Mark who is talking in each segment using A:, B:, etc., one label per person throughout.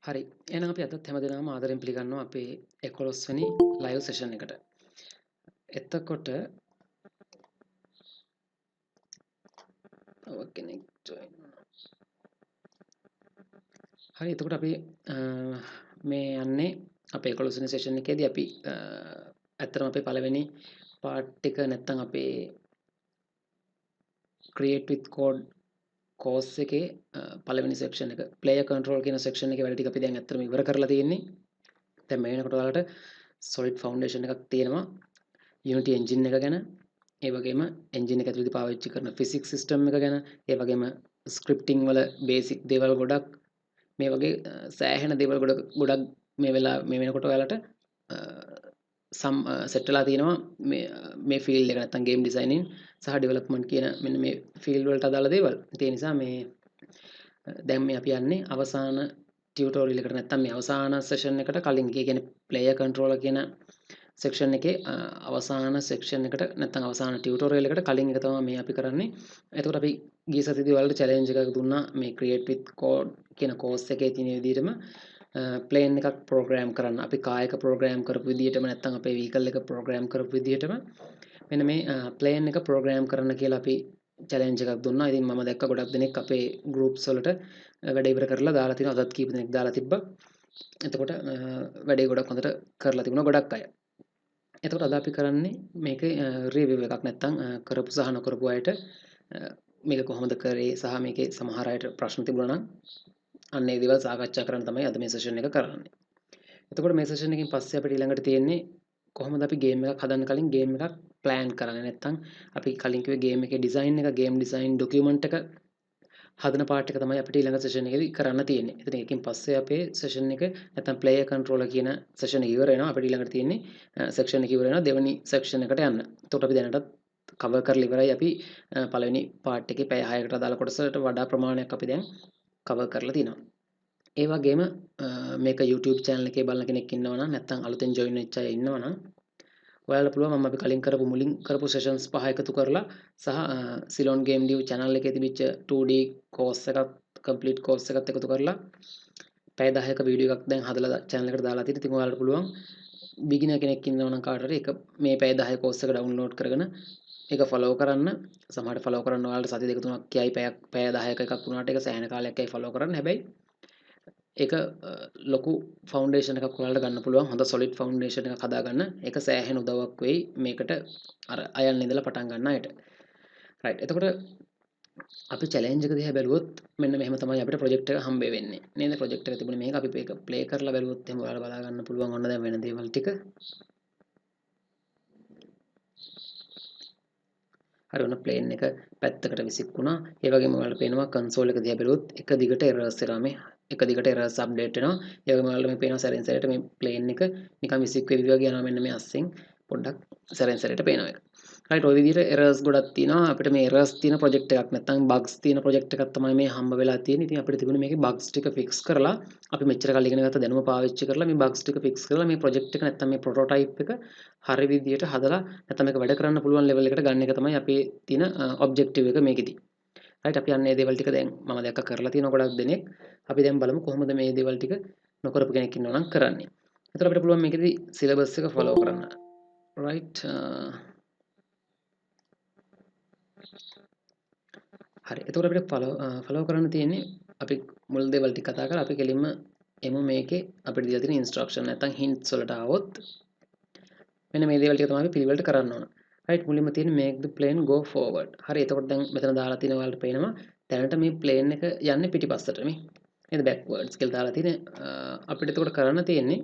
A: හරි. එහෙනම් අපි අදත් හැමදෙනාම ආදරෙන් පිළිගන්නවා අපේ 11 වෙනි ලයිව් සෙෂන් එකට. එතකොට තව කෙනෙක් ජොයින් වුණා. හරි. එතකොට අපි මේ යන්නේ අපේ 11 වෙනි සෙෂන් එකේදී අපි ඇත්තටම අපේ පළවෙනි පාර්ට් එක නැත්තම් අපේ create with code කෝස් එකේ පළවෙනි සෙක්ෂන් එක player control කියන සෙක්ෂන් එකේ වැඩ ටික අපි දැන් ඇත්තටම ඉවර කරලා තියෙන්නේ. දැන් මේ වෙනකොට ඔයාලට solid foundation එකක් තියෙනවා Unity engine එක ගැන, ඒ වගේම engine එක ඇතුළතදී පාවිච්චි කරන physics system එක ගැන, ඒ වගේම scripting වල basic දේවල් ගොඩක් මේ වගේ සෑහෙන දේවල් ගොඩක් මේ වෙනකොට ඔයාලට සෙට් වෙලා තියෙනවා මේ ෆීල්ඩ් එක නැත්තම් ගේම් ඩිසයිනින් සහ ඩෙවලොප්මන්ට් කියන මෙන්න මේ ෆීල්ඩ් වලට අදාළ දේවල්. ඒ නිසා මේ දැන් මේ අපි යන්නේ අවසාන ටියුටෝරියල් එකට නැත්තම් මේ අවසාන සෙෂන් එකට කලින් ඒ කියන්නේ ප්ලේයර් කන්ට්‍රෝලර් කියන සෙක්ෂන් එකේ අවසාන සෙක්ෂන් එකට නැත්තම් අවසාන ටියුටෝරියල් එකට කලින් එක තමයි මේ අපි කරන්නේ. එතකොට අපි ගිය සතියේදී ඔයාලට චැලෙන්ජ් එකක් දුන්නා මේ create with code කියන කෝස් එකේ තියෙන විදිහටම ප්ලේන් එකක් ප්‍රෝග්‍රෑම් කරන්න. අපි කාර් එක ප්‍රෝග්‍රෑම් කරපු විදිහටම නැත්තම් අපේ vehicle එක ප්‍රෝග්‍රෑම් කරපු විදිහටම මෙන්න මේ ප්ලේන් එක ප්‍රෝග්‍රෑම් කරන්න කියලා අපි චැලෙන්ජ් එකක් දුන්නා. ඉතින් මම දැක්ක ගොඩක් දෙනෙක් අපේ groups වලට වැඩ ඉවර කරලා දාලා තිනවා. අදත් කීප දෙනෙක් දාලා තිබ්බා. එතකොට වැඩේ ගොඩක් හොඳට කරලා තිබුණා ගොඩක් අය. එතකොට අද අපි කරන්නේ මේක රිවිව් එකක් නැත්තම් කරපු සහ නොකරපු අයට මේක කොහොමද කරේ සහ මේකේ සමහර අයට ප්‍රශ්න තිබුණා නම් අන්න ඒ දේවල් සාකච්ඡා කරන්න තමයි අද මේ සෙෂන් එක කරන්නේ. එතකොට මේ සෙෂන් එකකින් පස්සේ අපිට ඊළඟට තියෙන්නේ කොහොමද අපි ගේම් එකක් හදන්න කලින් ගේම් එකක් ප්ලෑන් කරන්නේ නැත්තම් අපි කලින් කිව්වේ ගේම් එකේ ඩිසයින් එක ගේම් ඩිසයින් ඩොකියුමන්ට් එක හදන පාර්ට් එක තමයි අපිට ඊළඟ සෙෂන් එකේදී කරන්න තියෙන්නේ. ඉතින් ඒකෙන් පස්සේ අපේ සෙෂන් එක නැත්තම් ප්ලේයර් කන්ට්‍රෝලර් කියන සෙෂන් එක ඉවර වෙනවා. අපිට ඊළඟට තියෙන්නේ සෙක්ෂන් එක ඉවර වෙනවා දෙවෙනි සෙක්ෂන් එකට යන්න. එතකොට අපි දැනටත් කවර් කරලා ඉවරයි. අපි පළවෙනි පාර්ට් එකේ පැය 6කට අදාළ කොටසට වඩා ප්‍රමාණයක් අපි දැන් කවර් කරලා තිනවා. ඒ වගේම මේක YouTube channel එකේ බලන කෙනෙක් ඉන්නවා නම් නැත්තම් අලුතෙන් join වෙච්ච අය ඉන්නවා නම් ඔයාලට පුළුවන් මම අපි කලින් කරපු මුලින් කරපු sessions පහ එකතු කරලා සහ Ceylon Game Dev channel එකේ තිබිච්ච 2D course එකක් complete course එකත් එකතු කරලා පැය 10ක වීඩියෝ එකක් දැන් හදලා channel එකට දාලා තියෙනවා. ඉතින් ඔයාලට පුළුවන් beginner කෙනෙක් ඉන්නවා නම් කාට හරි ඒක මේ පැය 10 course එක download කරගෙන ඒක follow කරන්න. සමහරට follow කරන්න ඔයාලට සති දෙක තුනක් කියයි පැය 10ක එකක් වුණාට ඒක සෑහෙන කාලයක් යයි follow කරන්න. හැබැයි ඒක ලොකු ෆවුන්ඩේෂන් එකක් ඔයාලට ගන්න පුළුවන්. හොඳ solid foundation එකක් හදාගන්න. ඒක සෑහෙන උදව්වක් වෙයි මේකට අර අයන් ඉඳලා පටන් ගන්න අයට. right. එතකොට අපි challenge එක දිහා බැලුවොත් මෙන්න මෙහෙම තමයි අපිට project එක හම්බ වෙන්නේ. නේද? project එක තිබුණේ මේක අපි මේක play කරලා බැලුවොත් එහෙම ඔයාලා බලා ගන්න පුළුවන් ඔන්න දැන් වෙන දේවල් ටික. හරි ඔන්න plane එක පැත්තකට විසික්කුණා. ඒ වගේම ඔයාලට පේනවා console එක දිහා බැලුවොත් එක දිගට errors එනවා මේ. එක දිගට errors update වෙනවා. ඒ වගේම ඔයාලට මේ පේනවා සැරෙන් සැරේට මේ plane එක නිකන් විසික් වෙවි වගේ යනවා මෙන්න මේ අස්සෙන් පොඩ්ඩක් සැරෙන් සැරේට පේනවා ඒක. right ඔය විදිහට errors ගොඩක් තියෙනවා. අපිට මේ errors තියෙන project එකක් නැත්නම් bugs තියෙන project එකක් තමයි මේ හම්බ වෙලා තියෙන්නේ. ඉතින් අපිට තිබුණේ මේකේ bugs ටික fix කරලා අපි මෙච්චර කල් ඉගෙන ගත්ත දැනුම පාවිච්චි කරලා මේ bugs ටික fix කරලා මේ project එක නැත්නම් මේ prototype එක හරි විදිහට හදලා නැත්නම් මේක වැඩ කරන්න පුළුවන් level එකට ගන්න එක තමයි අපේ තියෙන objective එක මේකෙදි. right අපි යන්නේ මේ දේවල් ටික දැන් මම දැක්ක කරලා තියෙනවා ගොඩක් දෙනෙක්. අපි දැන් බලමු කොහොමද මේ දේවල් ටික නොකරපු කෙනෙක් ඉන්නවා නම් කරන්නේ. එතකොට අපිට පුළුවන් මේකෙදි syllabus එක follow කරන්න. right හරි. එතකොට අපිට follow කරන්න තියෙන්නේ අපි මුල් දේවල් ටික කතා කරලා අපි කෙලින්ම එමු මේකේ අපිට දීලා තියෙන instruction නැත්නම් hints වලට આવොත් මෙන්න මේ දේවල් ටික තමයි අපි පිළිවෙලට කරන්න ඕන. right මුලින්ම තියෙන make the plane go forward. හරි. එතකොට දැන් මෙතන දාලා තියෙන ඔයාලට පේනවා දැනට මේ plane එක යන්නේ පිටිපස්සට මේ. නේද? backwards කියලා දාලා තියෙන අපිට එතකොට කරන්න තියෙන්නේ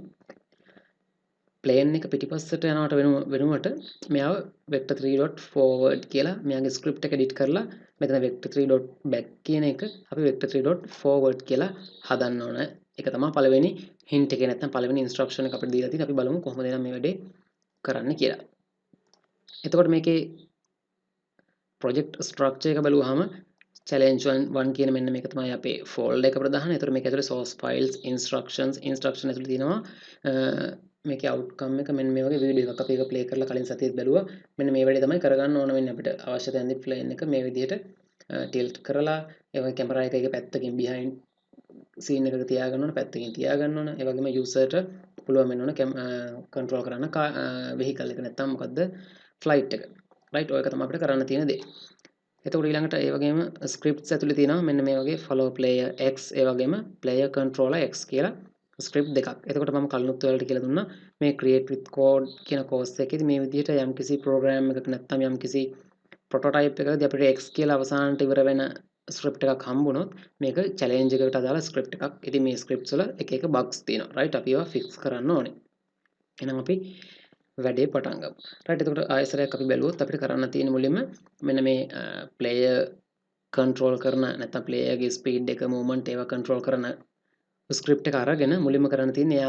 A: plane එක පිටිපස්සට යනවට වෙනුවට මෙයාව vector3.forward කියලා මෙයාගේ script එක edit කරලා මෙතන vector3.back කියන එක අපි vector3.forward කියලා හදන්න ඕන. ඒක තමයි පළවෙනි hint එක නැත්නම් පළවෙනි instruction එක අපිට දීලා තියෙන්නේ. අපි බලමු කොහොමද එනම් මේ වැඩේ කරන්න කියලා. එතකොට මේකේ project structure එක බලුවාම challenge 1 කියන මෙන්න මේක තමයි අපේ folder එක ප්‍රධාන. ඒතර මේක ඇතුලේ source files instruction ඇතුලේ තියෙනවා මේකේ outcome එක මෙන්න මේ වගේ වීඩියෝ එකක් අපි ඒක play කරලා කලින් සතියේත් බැලුවා. මෙන්න මේ වැඩේ තමයි කරගන්න ඕන වෙන්නේ අපිට. අවශ්‍ය තැනදී plane එක මේ විදිහට tilt කරලා ඒ වගේ camera එක පැත්තකින් behind සීන් එකක තියාගන්න ඕන, පැත්තකින් තියාගන්න ඕන. ඒ වගේම යූසර්ට පුළුවන් වෙන්න ඕන කන්ට්‍රෝල් කරන්න වෙහිකල් එක නැත්තම් මොකද්ද ෆ්ලයිට් එක. රයිට් ඔය එක තමයි අපිට කරන්න තියෙන දේ. එතකොට ඊළඟට ඒ වගේම ස්ක්‍රිප්ට්ස් ඇතුලේ තියෙනවා මෙන්න මේ වගේ follow player x ඒ වගේම player controller x කියලා ස්ක්‍රිප්ට් දෙකක්. එතකොට මම කලිනුත් ඔයාලට කියලා දුන්නා මේ create with code කියන course එකේදී මේ විදිහට යම්කිසි program එකක නැත්නම් යම්කිසි prototype එකකදී අපිට x කියලා අවසානට ඉවර වෙන ස්ක්‍රිප්ට් එකක් හම්බුනොත් මේක challenge එකකට අදාළ ස්ක්‍රිප්ට් එකක්. ඉතින් මේ ස්ක්‍රිප්ට්ස් වල එක එක bugs තියෙනවා. right අපි ඒවා fix කරන්න ඕනේ. එහෙනම් අපි වැඩේ පටන් ගමු. right එතකොට ආයෙසරයක් අපි බැලුවොත් අපිට කරන්න තියෙන මුලින්ම මෙන්න මේ player control කරන නැත්නම් player ගේ speed එක movement ඒවා control කරන script එක අරගෙන මුලින්ම කරන්න තියෙන්නේ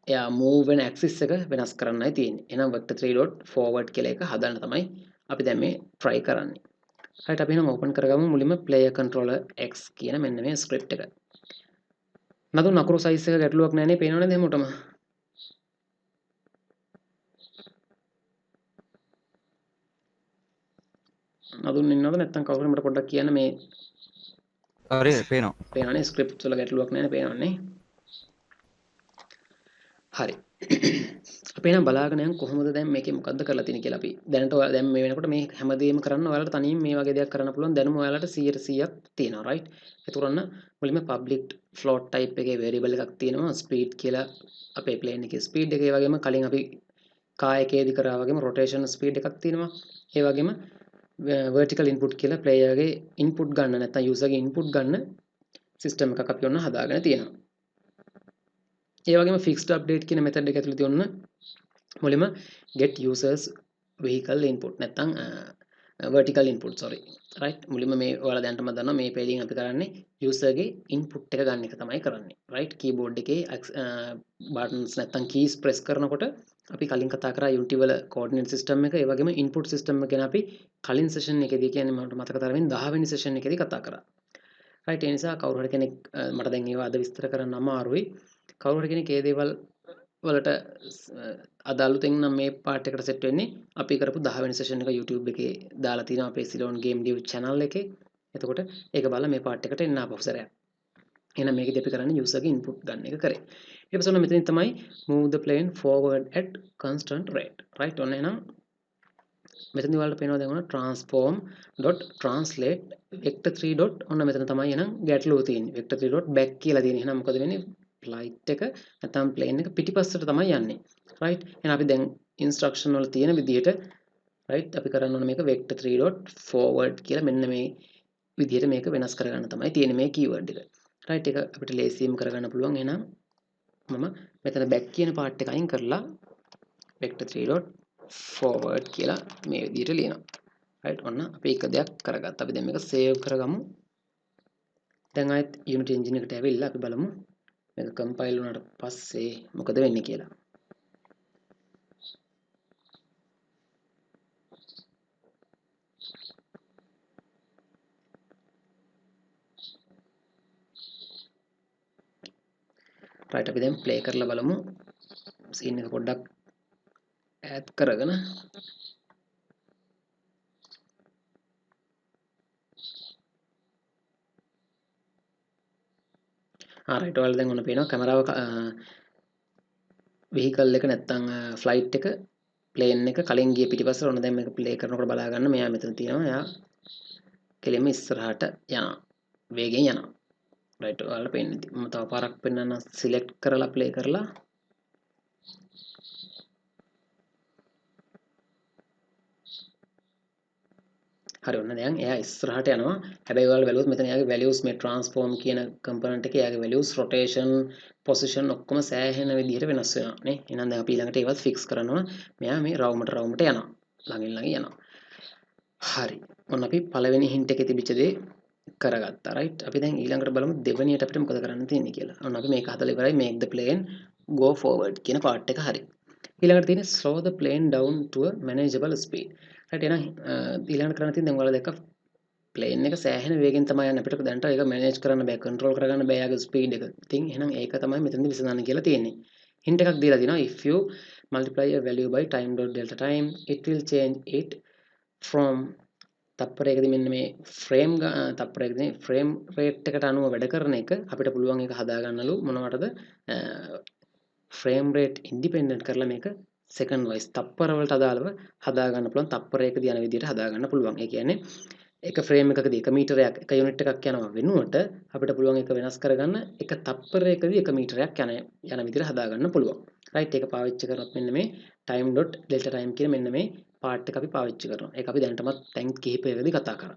A: එයා move වෙන axis එක වෙනස් කරන්නයි තියෙන්නේ. එහෙනම් vector3.forward කියලා එක හදන්න තමයි අපි දැන් මේ try කරන්නේ. right අපි එහෙනම් open කරගමු මුලින්ම player controller x කියන මෙන්න මේ script එක. නදුන් අකුරු size එක ගැටලුවක් නැහැ නේ පේනවනේ හැමෝටම. නදුන් ඉන්නවද නැත්නම් කවුරු හරි මට පොඩ්ඩක් කියන්න මේ
B: හරි පේනවා.
A: පේනවනේ ස්ක්‍රිප්ට් වල ගැටලුවක් නැහැ පේනවනේ. හරි. අපි එහෙනම් බලාගෙන යන් කොහොමද දැන් මේකේ මොකද්ද කරලා තියෙන්නේ කියලා අපි දැනට දැන් මේ වෙනකොට මේ හැමදේම කරන්න ඔයාලට තනියෙන් මේ වගේ දෙයක් කරන්න පුළුවන් දැනුම ඔයාලට 100%ක් තියෙනවා right. ඒතරොන්න මුලින්ම public float type එකේ variable එකක් තියෙනවා speed කියලා අපේ plane එකේ speed එක ඒ වගේම කලින් අපි කායකයේදී කරා වගේම rotation speed එකක් තියෙනවා. ඒ වගේම vertical input කියලා player ගේ input ගන්න නැත්නම් user ගේ input ගන්න system එකක් අපි ඔන්න හදාගෙන තියෙනවා. ඒ වගේම fixed update කියන method එක ඇතුළේ තියෙන මුලින්ම get users vehicle input නැත්නම් vertical input sorry right මුලින්ම මේ ඔයාලා දැනටම දන්නවා මේ page එකෙන් අපි කරන්නේ user ගේ input එක ගන්න එක තමයි කරන්නේ right keyboard එකේ buttons නැත්නම් keys press කරනකොට අපි කලින් කතා කරා Unity වල coordinate system එක ඒ වගේම input system එක ගැන අපි කලින් session එකේදී කියන්නේ මට මතක තරමින් 10 වෙනි session එකේදී කතා කරා right ඒ නිසා කවුරු හරි කෙනෙක් මට දැන් ඒවා අද විස්තර කරන්න අමාරුයි කවුරු හරි කෙනෙක් ඒ දේවල් වලට අදාළුතෙන් නම් මේ පාර්ට් එකට සෙට් වෙන්නේ අපි කරපු 10 වෙනි සෙෂන් එක YouTube එකේ දාලා තියෙනවා අපේ Ceylon Game Dev channel එකේ. එතකොට ඒක බලලා මේ පාර්ට් එකට එන්න ආපහු සැරයක්. එහෙනම් මේකදී අපි කරන්නේ user ගේ input ගන්න එක කරේ. ඊට පස්සේ මෙතනින් තමයි move the plane forward at constant rate. right ඔන්න එහෙනම් මෙතනදී ඔයාලට පේනවා දැන් ඔන්න transform.translate vector3. ඔන්න මෙතන තමයි එහෙනම් ගැටලුව තියෙන්නේ. vector3.back කියලා තියෙන්නේ. එහෙනම් මොකද වෙන්නේ? flight එක නැත්නම් plane එක පිටිපස්සට තමයි යන්නේ right එහෙනම් අපි දැන් instruction වල තියෙන විදිහට right අපි කරන්න ඕනේ මේක vector3.forward කියලා මෙන්න මේ විදිහට මේක වෙනස් කරගන්න තමයි තියෙන්නේ මේ keyword එක right එක අපිට ලේසියෙන්ම කරගන්න පුළුවන් එහෙනම් මම මෙතන back කියන part එක අයින් කරලා vector3.forward කියලා මේ විදිහට ලියනවා right ඔන්න අපි එක දෙයක් කරගත්තා අපි දැන් මේක save කරගමු දැන් ආයෙත් Unity engine එකට ඇවිල්ලා අපි බලමු මේක කම්පයිල් වුණාට පස්සේ මොකද වෙන්නේ කියලා. right අපි දැන් play කරලා බලමු. scene එක පොඩ්ඩක් ඈඩ් කරගෙන right ඔයාලා දැන් ඔන්න පේනවා කැමරාව vehicle එක නැත්තම් flight එක plane එක කලින් ගිය පිටිපස්සට ඔන්න දැන් මේක play කරනකොට බලා ගන්න මෙයා මෙතන තියෙනවා එයා කෙලින්ම ඉස්සරහට යනවා වේගෙන් යනවා right ඔයාලට පේන්නේ මම තව පාරක් පෙන්නන්න select කරලා play කරලා හරි ඔන්න දැන් එයා ඉස්සරහට යනවා හැබැයි ඔයාලා බැලුවොත් මෙතන එයාගේ values මේ transform කියන component එකේ එයාගේ values rotation position ඔක්කොම සෑහෙන විදිහට වෙනස් වෙනවා නේ එහෙනම් දැන් අපි ඊළඟට ඒවත් fix කරනවා මෙයා මේ රවුමට යනවා ළඟින් යනවා හරි ඔන්න අපි පළවෙනි hint එකේ තිබිච්ච දේ කරගත්තා right අපි දැන් ඊළඟට බලමු දෙවෙනියට අපිට මොකද කරන්න තියෙන්නේ කියලා ඔන්න අපි මේක හදලා ඉවරයි make the plane go forward කියන part එක හරි ඊළඟට තියෙන්නේ slow the plane down to a manageable speed right එහෙනම් ඊළඟට කරන්න තියෙන්නේ දැන් ඔයාලා දැක්ක plane එක සෑහෙන වේගෙන් තමයි යන්නේ අපිට දැනට ඒක manage කරන්න බෑ control කරගන්න බෑ යාගේ speed එක. ඉතින් එහෙනම් ඒක තමයි මෙතනදී විසඳන්න කියලා තියෙන්නේ. hint එකක් දීලා තිනවා if you multiply a value by time.delta time it will change it from තප්පරයකදී මෙන්න මේ ෆ්‍රේම් තප්පරයකදී ෆ්‍රේම් රේට් එකට අනුව වැඩ කරන එක අපිට පුළුවන් ඒක හදා ගන්නලු මොනවටද ෆ්‍රේම් රේට් ඉන්ඩිපෙන්ඩන්ට් කරලා මේක සෙකන්ඩ් වයිස් තප්පර වලට අදාළව හදා ගන්න පුළුවන් තප්පරයකදී යන විදිහට හදා ගන්න පුළුවන්. ඒ කියන්නේ එක ෆ්‍රේම් එකකදී 1 මීටරයක් 1 යුනිට් එකක් යනවා වෙනුවට අපිට පුළුවන් ඒක වෙනස් කරගන්න එක තප්පරයකදී 1 මීටරයක් යන විදිහට හදා ගන්න පුළුවන්. රයිට් ඒක පාවිච්චි කරනොත් මෙන්න මේ time.delta time කියන මෙන්න මේ පාර්ට් එක අපි පාවිච්චි කරනවා. ඒක අපි දැනටමත් තැන් කිහිපයකදී කතා කරා.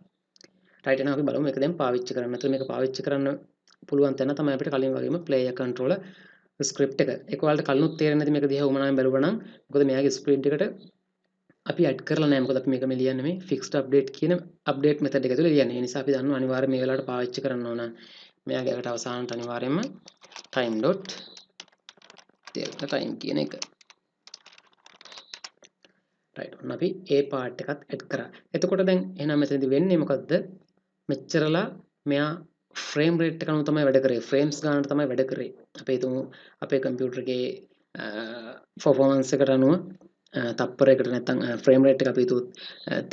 A: රයිට් එහෙනම් අපි බලමු මේක දැන් පාවිච්චි කරන්න. නැත්නම් මේක පාවිච්චි කරන්න පුළුවන් තැන තමයි අපිට කලින් වගේම player controller ස්ක්‍රිප්ට් එක. ඒක ඔයාලට කලිනුත් තේරෙන්නේ නැති මේක දිහා උමනාවෙන් බැලුවා නම් මොකද මෙයාගේ ස්පීඩ් එකට අපි ඇඩ් කරලා නැහැ. මොකද අපි මේක මේ ලියන්නේ මේ fixed update කියන update method එක තුළ ලියන්නේ. ඒ නිසා අපි දන්නවා අනිවාර්යයෙන් මේ වෙලාවට පාවිච්චි කරන්න ඕන මෙයාගේ අකට අවසානට අනිවාර්යයෙන්ම time.delta time කියන එක. රයිට් ඔන්න අපි ඒ පාර්ට් එකත් ඇඩ් කරා. එතකොට දැන් එහෙනම් මෙතනදී වෙන්නේ මොකද්ද? මෙච්චරලා මෙයා ෆ්‍රේම් රේට් එක අනුව තමයි වැඩ කරේ. ෆ්‍රේම්ස් ගන්නට තමයි වැඩ කරේ. අපි හිතමු අපේ කම්පියුටර් එකේ performance එකට අනුව තප්පරයකට නැත්නම් ෆ්‍රේම් රේට් එක අපි හිතුවොත්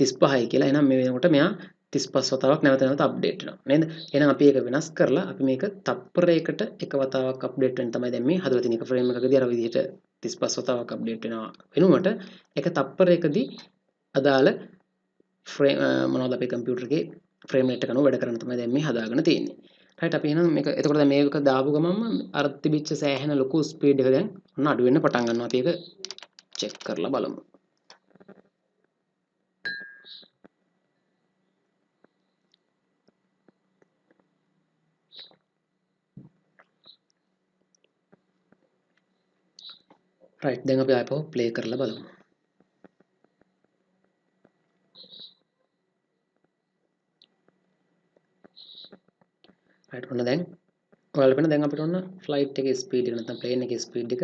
A: 35යි කියලා. එහෙනම් මේ වෙනකොට මෙයා 35 වතාවක් නැවත නැවත අප්ඩේට් වෙනවා. නේද? එහෙනම් අපි ඒක වෙනස් කරලා අපි මේක තප්පරයකට එක වතාවක් අප්ඩේට් වෙන තමයි දැන් මේ හදලා තියෙන එක ෆ්‍රේම් එකකදී අර විදිහට 35 වතාවක් අප්ඩේට් වෙනවා වෙනුවට එක තප්පරයකදී අදාළ ෆ්‍රේම් මොනවද අපේ කම්පියුටර් එකේ ෆ්‍රේම් රේට් එක අනුව වැඩ කරන තමයි දැන් මේ හදාගෙන තියෙන්නේ. රයිට් අපි එහෙනම් මේක එතකොට දැන් මේක දාපු ගමන්ම අර තිබිච්ච සෑහෙන ලොකු ස්පීඩ් එක දැන් ඔන්න අඩු වෙන්න පටන් ගන්නවා. අපි ඒක චෙක් කරලා බලමු. රයිට් දැන් අපි ආපහු ප්ලේ කරලා බලමු. රයිට් ඔන්න දැන් ඔයාලට පේන දැන් අපිට ඔන්න ෆ්ලයිට් එකේ ස්පීඩ් එක නැත්නම් ප්ලේන් එකේ ස්පීඩ් එක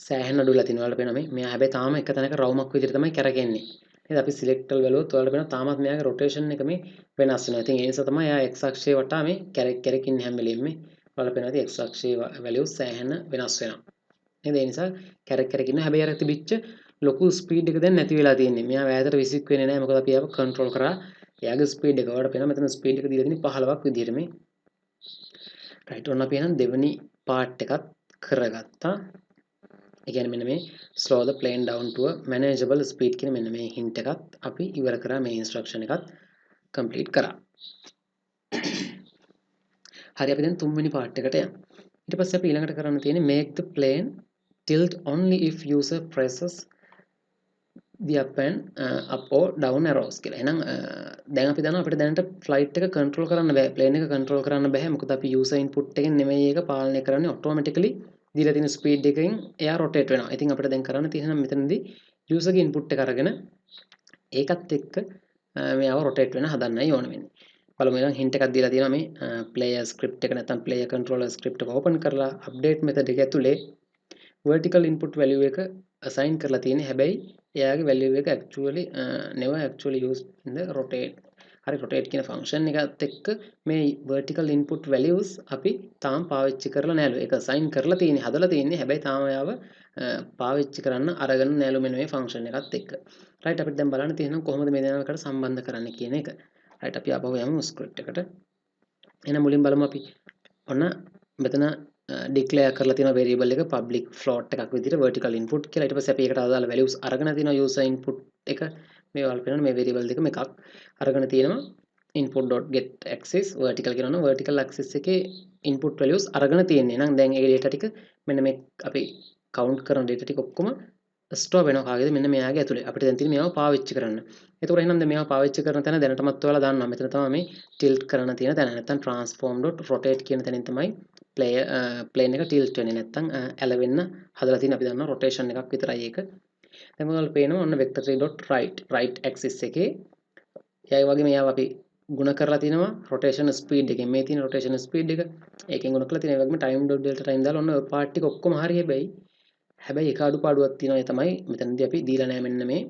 A: සෑහෙන අඩු වෙලා තියෙනවා. ඔයාලට පේනවා මෙයා හැබැයි තාම එක තැනක රවුමක් විදිහට තමයි කරකෙන්නේ. නේද? අපි සිලෙක්ට් කරලා බලුවොත් ඔයාලට පේනවා තාමත් මෙයාගේ රොටේෂන් එක මේ වෙනස් වෙනවා. ඉතින් ඒ නිසා තමයි එයා x අක්ෂය වටා මේ කැරක් ඉන්නේ හැම වෙලෙම මේ. ඔයාලට පේනවා ඉතින් x අක්ෂයේ වැලියුස් සෑහෙන වෙනස් වෙනවා. නේද? ඒ නිසා කැරක් ඉන්නවා. හැබැයි අර තිබිච්ච ලොකු ස්පීඩ් එක දැන් නැති වෙලා තියෙන්නේ. මෙයා වැයතට විසික් වෙන්නේ නැහැ. මොකද අපි ආව කන්ට්‍රෝල් කරා. එයාගේ ස්පීඩ් එක ඔයාලට පේනවා මෙතන ස්පීඩ් එක දීලා තියෙන්නේ 15ක් විදිහට මේ. රයිට් ඔන්න අපි එහෙනම් දෙවෙනි පාර්ට් එකත් කරගත්තා. ඒ කියන්නේ මෙන්න මේ slow the plane down to a manageable speed කියන මෙන්න මේ hint එකත් අපි ඉවර කරා. මේ instruction එකත් complete කරා. හරි අපි දැන් තුන්වෙනි පාර්ට් එකට යමු. ඊට පස්සේ අපි ඊළඟට කරන්න තියෙන්නේ make the plane tilt only if user presses the up or down arrows කියලා. එහෙනම් දැන් අපි දන්නවා අපිට දැනට flight එක control කරන්න බෑ. plane එක control කරන්න බෑ. මොකද අපි user input එකෙන් නෙමෙයි ඒක පාලනය කරන්නේ automatically දීලා තියෙන ස්පීඩ් එකකින් එයා රොටේට් වෙනවා. ඉතින් අපිට දැන් කරන්න තියෙන මෙතනදී යූසර් ගේ ඉන්පුට් එක අරගෙන ඒකත් එක්ක මෙයාව රොටේට් වෙන හදන්නයි ඕන වෙන්නේ. බලමු ඊළඟ හින්ට් එකක් දීලා තියෙනවා මේ player script එක නැත්නම් player controller script එක open කරලා update method එක ඇතුලේ vertical input value එක assign කරලා තියෙන්නේ. හැබැයි එයාගේ value එක never actually used in the rotate හරි rotate කියන function එකත් එක්ක මේ vertical input values අපි තාම පාවිච්චි කරලා නෑලු. ඒක assign කරලා තියෙන්නේ හදලා තියෙන්නේ. හැබැයි තාම එයාව පාවිච්චි කරන්න අරගෙන නෑලු මෙන්න මේ function එකත් එක්ක. right අපිට දැන් බලන්න තියෙනවා කොහොමද මේ දෙනාකට සම්බන්ධ කරන්නේ කියන එක. right අපි ආපහු යමු script එකට. එහෙනම් මුලින් බලමු අපි ඔන්න මෙතන declare කරලා තියෙන variable එක public float එකක් විදිහට vertical input කියලා. ඊට පස්සේ අපි ඒකට අදාළ values අරගෙන තියෙනවා user input එක මේ වල පේනවා මේ variable දෙකම එකක් අරගෙන තියෙනවා input.get axis vertical කියනවා. vertical axis එකේ input values අරගෙන තියෙන්නේ. එහෙනම් දැන් ඒ data ටික මෙන්න මේ අපි count කරන data ටික ඔක්කොම ස්ටෝර් වෙනවා කාගේද මෙන්න මෙයාගේ ඇතුලේ. අපිට දැන් තියෙන්නේ මේවා පාවිච්චි කරන්න. එතකොට එහෙනම් දැන් මේවා පාවිච්චි කරන තැන දැනටමත් ඔයාලා දන්නවා. මෙතන තමයි මේ tilt කරන තියෙන තැන. නැත්නම් transform.rotate කියන තැනින් තමයි plane එක tilt වෙන්නේ. නැත්නම් ඇලවෙන්න හදලා තියෙන අපි දන්නවා rotation එකක් විතරයි ඒක. දැන් ඔයාලා පේනවා ඔන්න vector3.right axis එකේ එයා වගේ මේවා අපි ගුණ කරලා තිනවා rotation speed එකෙන්. මේ තියෙන rotation speed එක ඒකෙන් ගුණ කරලා තියෙනවා. ඒ වගේම time.delta time දාලා ඔන්න ඔය part ටික ඔක්කොම හරි. හැබැයි එක අඩුපාඩුවක් තියෙනවා. ඒ තමයි මෙතනදී අපි දීලා නැහැ මෙන්න මේ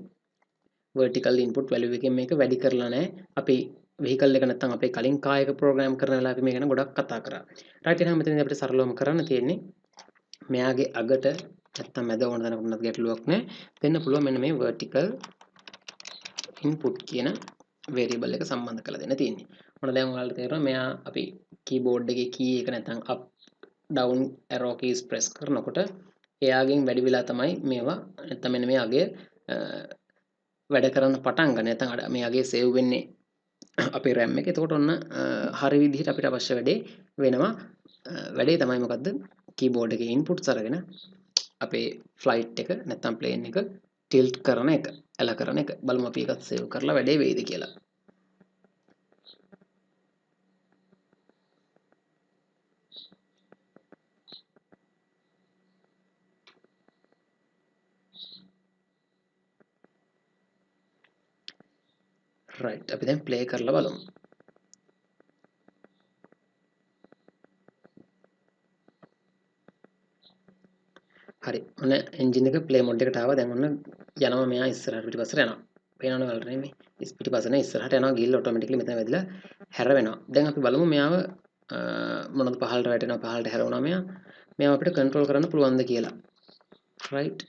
A: vertical input value එකෙන් මේක වැඩි කරලා නැහැ. අපි vehicle එක නැත්තම් අපේ කලින් කායක program කරන වෙලාව අපි මේක ගැන ගොඩක් කතා කරා. right එහෙනම් මෙතනදී අපිට සරලවම කරන්න තියෙන්නේ මෙයාගේ අගට නැත්තම් මැද ඕන තැනකට ගැටලුවක් නැහැ. දෙන්න පුළුවන් මෙන්න මේ vertical input කියන variable එක සම්බන්ධ කරලා දෙන්න තියෙන්නේ. මොන දැන් ඔයාලට තේරෙනවා මෙයා අපි keyboard එකේ key එක නැත්නම් up down arrow keys press කරනකොට එයාගෙන් වැඩි වෙලා තමයි මේවා නැත්නම් මෙන්න මේ අගය වැඩ කරන්න පටන් ගන්න. නැත්නම් මේ අගය save වෙන්නේ අපේ RAM එකේ. එතකොට ඔන්න හරි විදිහට අපිට අවශ්‍ය වැඩේ වෙනවා. වැඩේ තමයි මොකද්ද? keyboard එකේ inputs අරගෙන අපේ flight එක නැත්නම් plane එක tilt කරන එක, ඇල කරන එක. බලමු අපි ඒකත් save කරලා වැඩේ වෙයිද කියලා. right අපි දැන් play කරලා බලමු. හරි. ඔන්න engine එක play mode එකට ආවා. දැන් ඔන්න යනවා මෙයා ඉස්සරහට පිටිපස්සට යනවා. පේනවනේ ඔයාලට නේ පිටිපස්ස නේ ඉස්සරහට යනවා ගිහිල්ලා automatically මෙතන වැදිලා හැරවෙනවා. දැන් අපි බලමු මෙයාව මොනවද පහළට වැටෙනවා පහළට හැරවුණා මෙයාව අපිට control කරන්න පුළුවන්ද කියලා. right.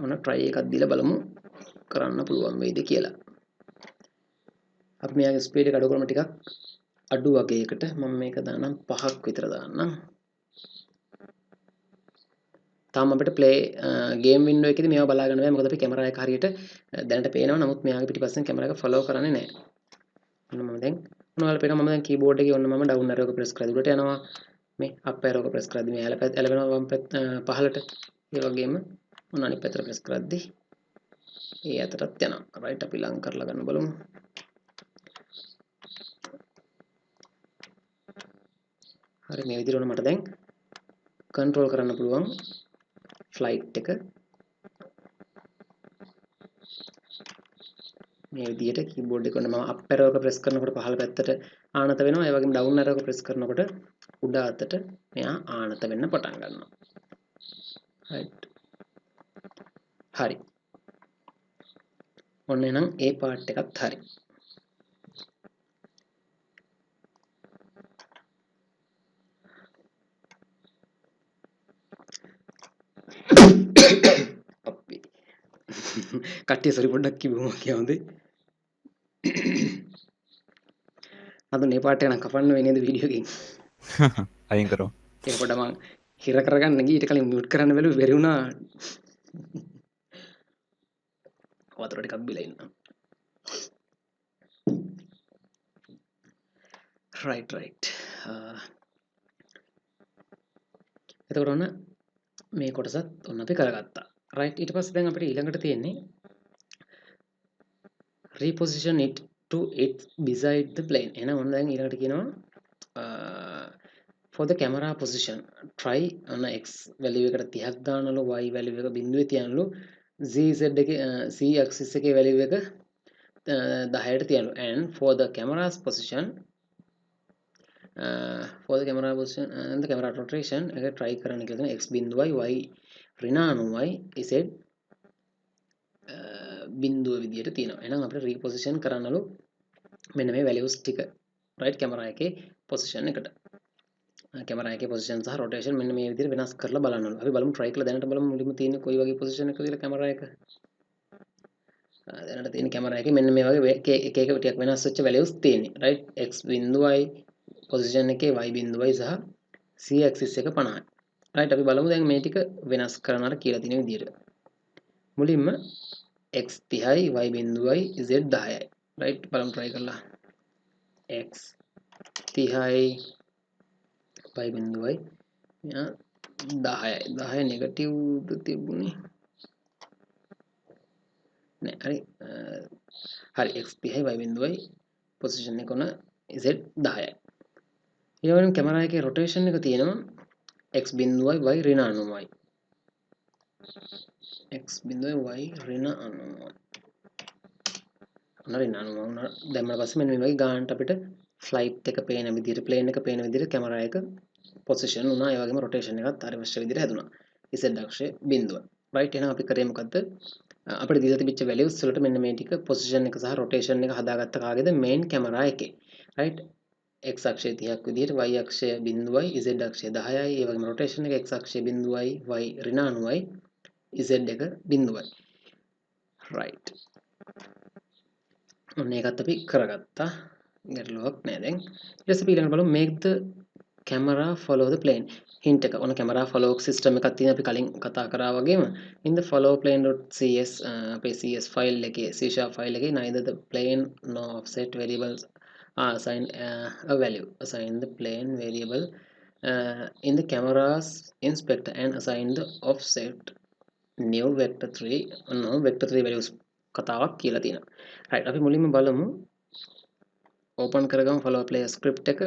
A: ඔන්න try එකක් දීලා බලමු කරන්න පුළුවන් වෙයිද කියලා. අපි මෙයාගේ ස්පීඩ් එක අඩු කරමු ටිකක් අඩු වගේකට. මම මේක දාන්නම් 5ක් විතර දාන්නම්. තාම අපිට play game window එකේදී මේවා බලා ගන්න බෑ. මොකද අපි කැමරා එක හරියට දැනට පේනවා. නමුත් මෙයාගේ පිටිපස්සෙන් කැමරා එක follow කරන්නේ නැහැ. ඔන්න මම දැන් ඔයාලට පේනවා මම දැන් keyboard එකේ ඔන්න මම down arrow එක press කරලා උඩට යනවා. මේ up arrow එක press කරද්දී මේ එළවෙනවා වම් පහළට. ඒ වගේම ඔන්න අනිත් පැත්තට press කරද්දී ඒ අතටත් යනවා. right අපි ලං කරලා ගන්න බලමු. හරි මේ විදිහට මට දැන් control කරන්න පුළුවන් flight එක. මේ විදිහට keyboard එක මම up arrow එක press කරනකොට පහළ පැත්තට ආනත වෙනවා. ඒ වගේම down arrow එක press කරනකොට උඩ අතට මෙයා ආනත වෙන්න පටන් ගන්නවා. right. හරි. ඔන්න එහෙනම් ඒ part එකත් හරි. අපි කට්ටිය සොරි පොඩ්ඩක් කිව්වම කියවන්ද? අද මේ part එක නම් කපන්න වෙන්නේ නේද වීඩියෝ එකෙන්?
B: අයින් කරමු.
A: ඒක පොඩ්ඩක් මං හිර කරගන්න ගියේ ඊට කලින් මියුට් කරන්න බැලුවේ බැරි වුණා. වතුර ටිකක් බිලා ඉන්නම්. right. එතකොට ඔන්න මේ කොටසත් ඔන්න අපි කරගත්තා. right. ඊට පස්සේ දැන් අපිට ඊළඟට තියෙන්නේ reposition it to it beside the plane. එහෙනම් ඔන්න දැන් ඊළඟට කියනවා for the camera position try on x value එකට 30ක් දානලු y value එක බිඳුවේ තියනලු z එකේ c axis එකේ value එක 10ට තියනලු and for the camera's position and the camera rotation එක try කරන්න කියලා තියෙනවා x බිඳුවයි y ඍණානුවයි z බිඳුව විදියට තියෙනවා. එහෙනම් අපිට reposition කරන්නලු මෙන්න මේ values ටික right camera එකේ position එකට. camera එකේ position සහ rotation මෙන්න මේ විදිහට වෙනස් කරලා බලන්නලු. අපි බලමු try කරලා දැනට බලමු මුලින්ම තියෙන්නේ කොයි වගේ position එකද කියලා camera එක. දැනට තියෙන camera එකේ මෙන්න මේ වගේ එක එක ටිකක් වෙනස් වෙච්ච values තියෙන්නේ. right x බිඳුවයි position එකේ y බිඳුවයි සහ c axis එක 50යි. right අපි බලමු දැන් මේ ටික වෙනස් කරනවා කියලා තියෙන විදිහට. මුලින්ම x 30යි y බිඳුවයි z 10යි. right බලමු try කරලා. x 30යි y බිඳුවයි මෙයා 10යි. 10 නෙගටිව් තිබුණේ නෑ. හරි x 30යි y බිඳුවයි position එක උන z 10යි. ඊළඟට කැමරා එකේ rotation එක තියෙනවා x බිඳුවයි y ඍණානුවයි. x බිඳුවයි y ඍණානුවයි. ඍණානුවයි දැම්මම පස්සේ මෙන්න මේ වගේ ගානට අපිට flight එක පේන විදිහට plane එක පේන විදිහට කැමරා එක position වුණා. ඒ වගේම rotation එකත් අවශ්‍ය විදිහට හැදුනා. z අක්ෂයේ බිඳුව. right එහෙනම් අපි කරේ මොකද්ද? අපිට දීලා තිබිච්ච values වලට මෙන්න මේ ටික position එක සහ rotation එක හදාගත්ත කාගේද main camera එකේ. right x අක්ෂය 30ක් විදිහට y අක්ෂය බිඳුවයි z අක්ෂය 10යි. ඒ වගේම rotation එක x අක්ෂය බිඳුවයි y ඍණානුවයි z එක බිඳුවයි. right ඔන්න ඒකත් අපි කරගත්තා ගැටලුවක් නෑ දැන් ඊට පස්සේ අපි ඊළඟට බලමු make the camera follow the plane hint එක ඔන්න camera follow system එකක් තියෙන අපි කලින් කතා කරා වගේම in the follow plane.cs අපේ cs file එකේ c# file එකේ neither the plane nor offset variables are assigned a value assign the plane variable in the camera's inspector and assign the offset new vector 3 no vector 3 values කතාවක් කියලා තියෙනවා right අපි මුලින්ම බලමු open කරගමු follow player script එක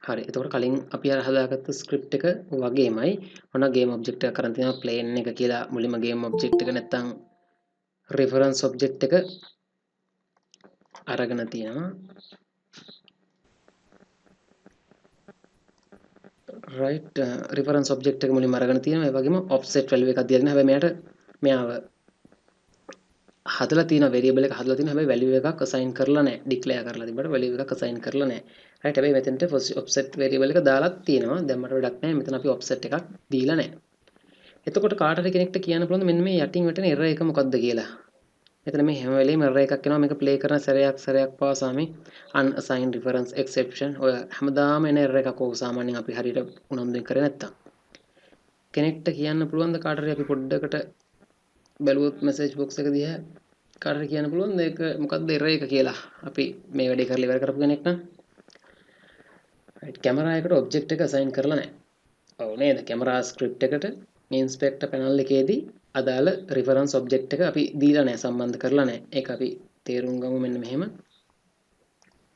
A: හරි එතකොට කලින් අපි අර හදාගත්ත script එක වගේමයි ඔන්න game object එක කරන් තියෙනවා plane එක කියලා මුලින්ම game object එක නැත්තම් reference object එක අරගෙන තියෙනවා right reference object එක මුලින්ම අරගෙන තියෙනවා ඒ වගේම offset value එකක් දීලා තියෙනවා හැබැයි මෙයාව හදලා තියෙන variable එක හදලා තියෙනවා හැබැයි value එකක් assign කරලා නැහැ declare කරලා තිබ්බට value එකක් assign කරලා නැහැ right හැබැයි මෙතනට offset variable එක දාලා තියෙනවා දැන් මට වැඩක් නැහැ මෙතන අපි offset එකක් දීලා නැහැ එතකොට කාට හරි කෙනෙක්ට කියන්න පුළුවන් මෙන්න මේ යටින් වැටෙන error එක මොකක්ද කියලා මෙතන මේ හැම වෙලේම error එකක් එනවා මේක play කරන සැරයක් පාසා මේ unassigned reference exception ඔය හැමදාම එන error එකක් ඕක සාමාන්‍යයෙන් අපි හරියට උනන්දුවෙන් කරේ නැත්තම් කෙනෙක්ට කියන්න පුළුවන්ද කාට හරි අපි පොඩ්ඩකට බැලුවොත් message box එක දිහා කාට හරි කියන්න පුළුවන්ද ඒක මොකක්ද error එක කියලා අපි මේ වැඩේ කරලා ඉවර කරපු කෙනෙක් නම් right camera එකට object එක assign කරලා නැහැ ඔව් නේද camera script එකට මේ inspector panel එකේදී අදාළ reference object එක අපි දීලා නැහැ සම්බන්ධ කරලා නැහැ ඒක අපි තේරුම් ගමු මෙන්න මෙහෙම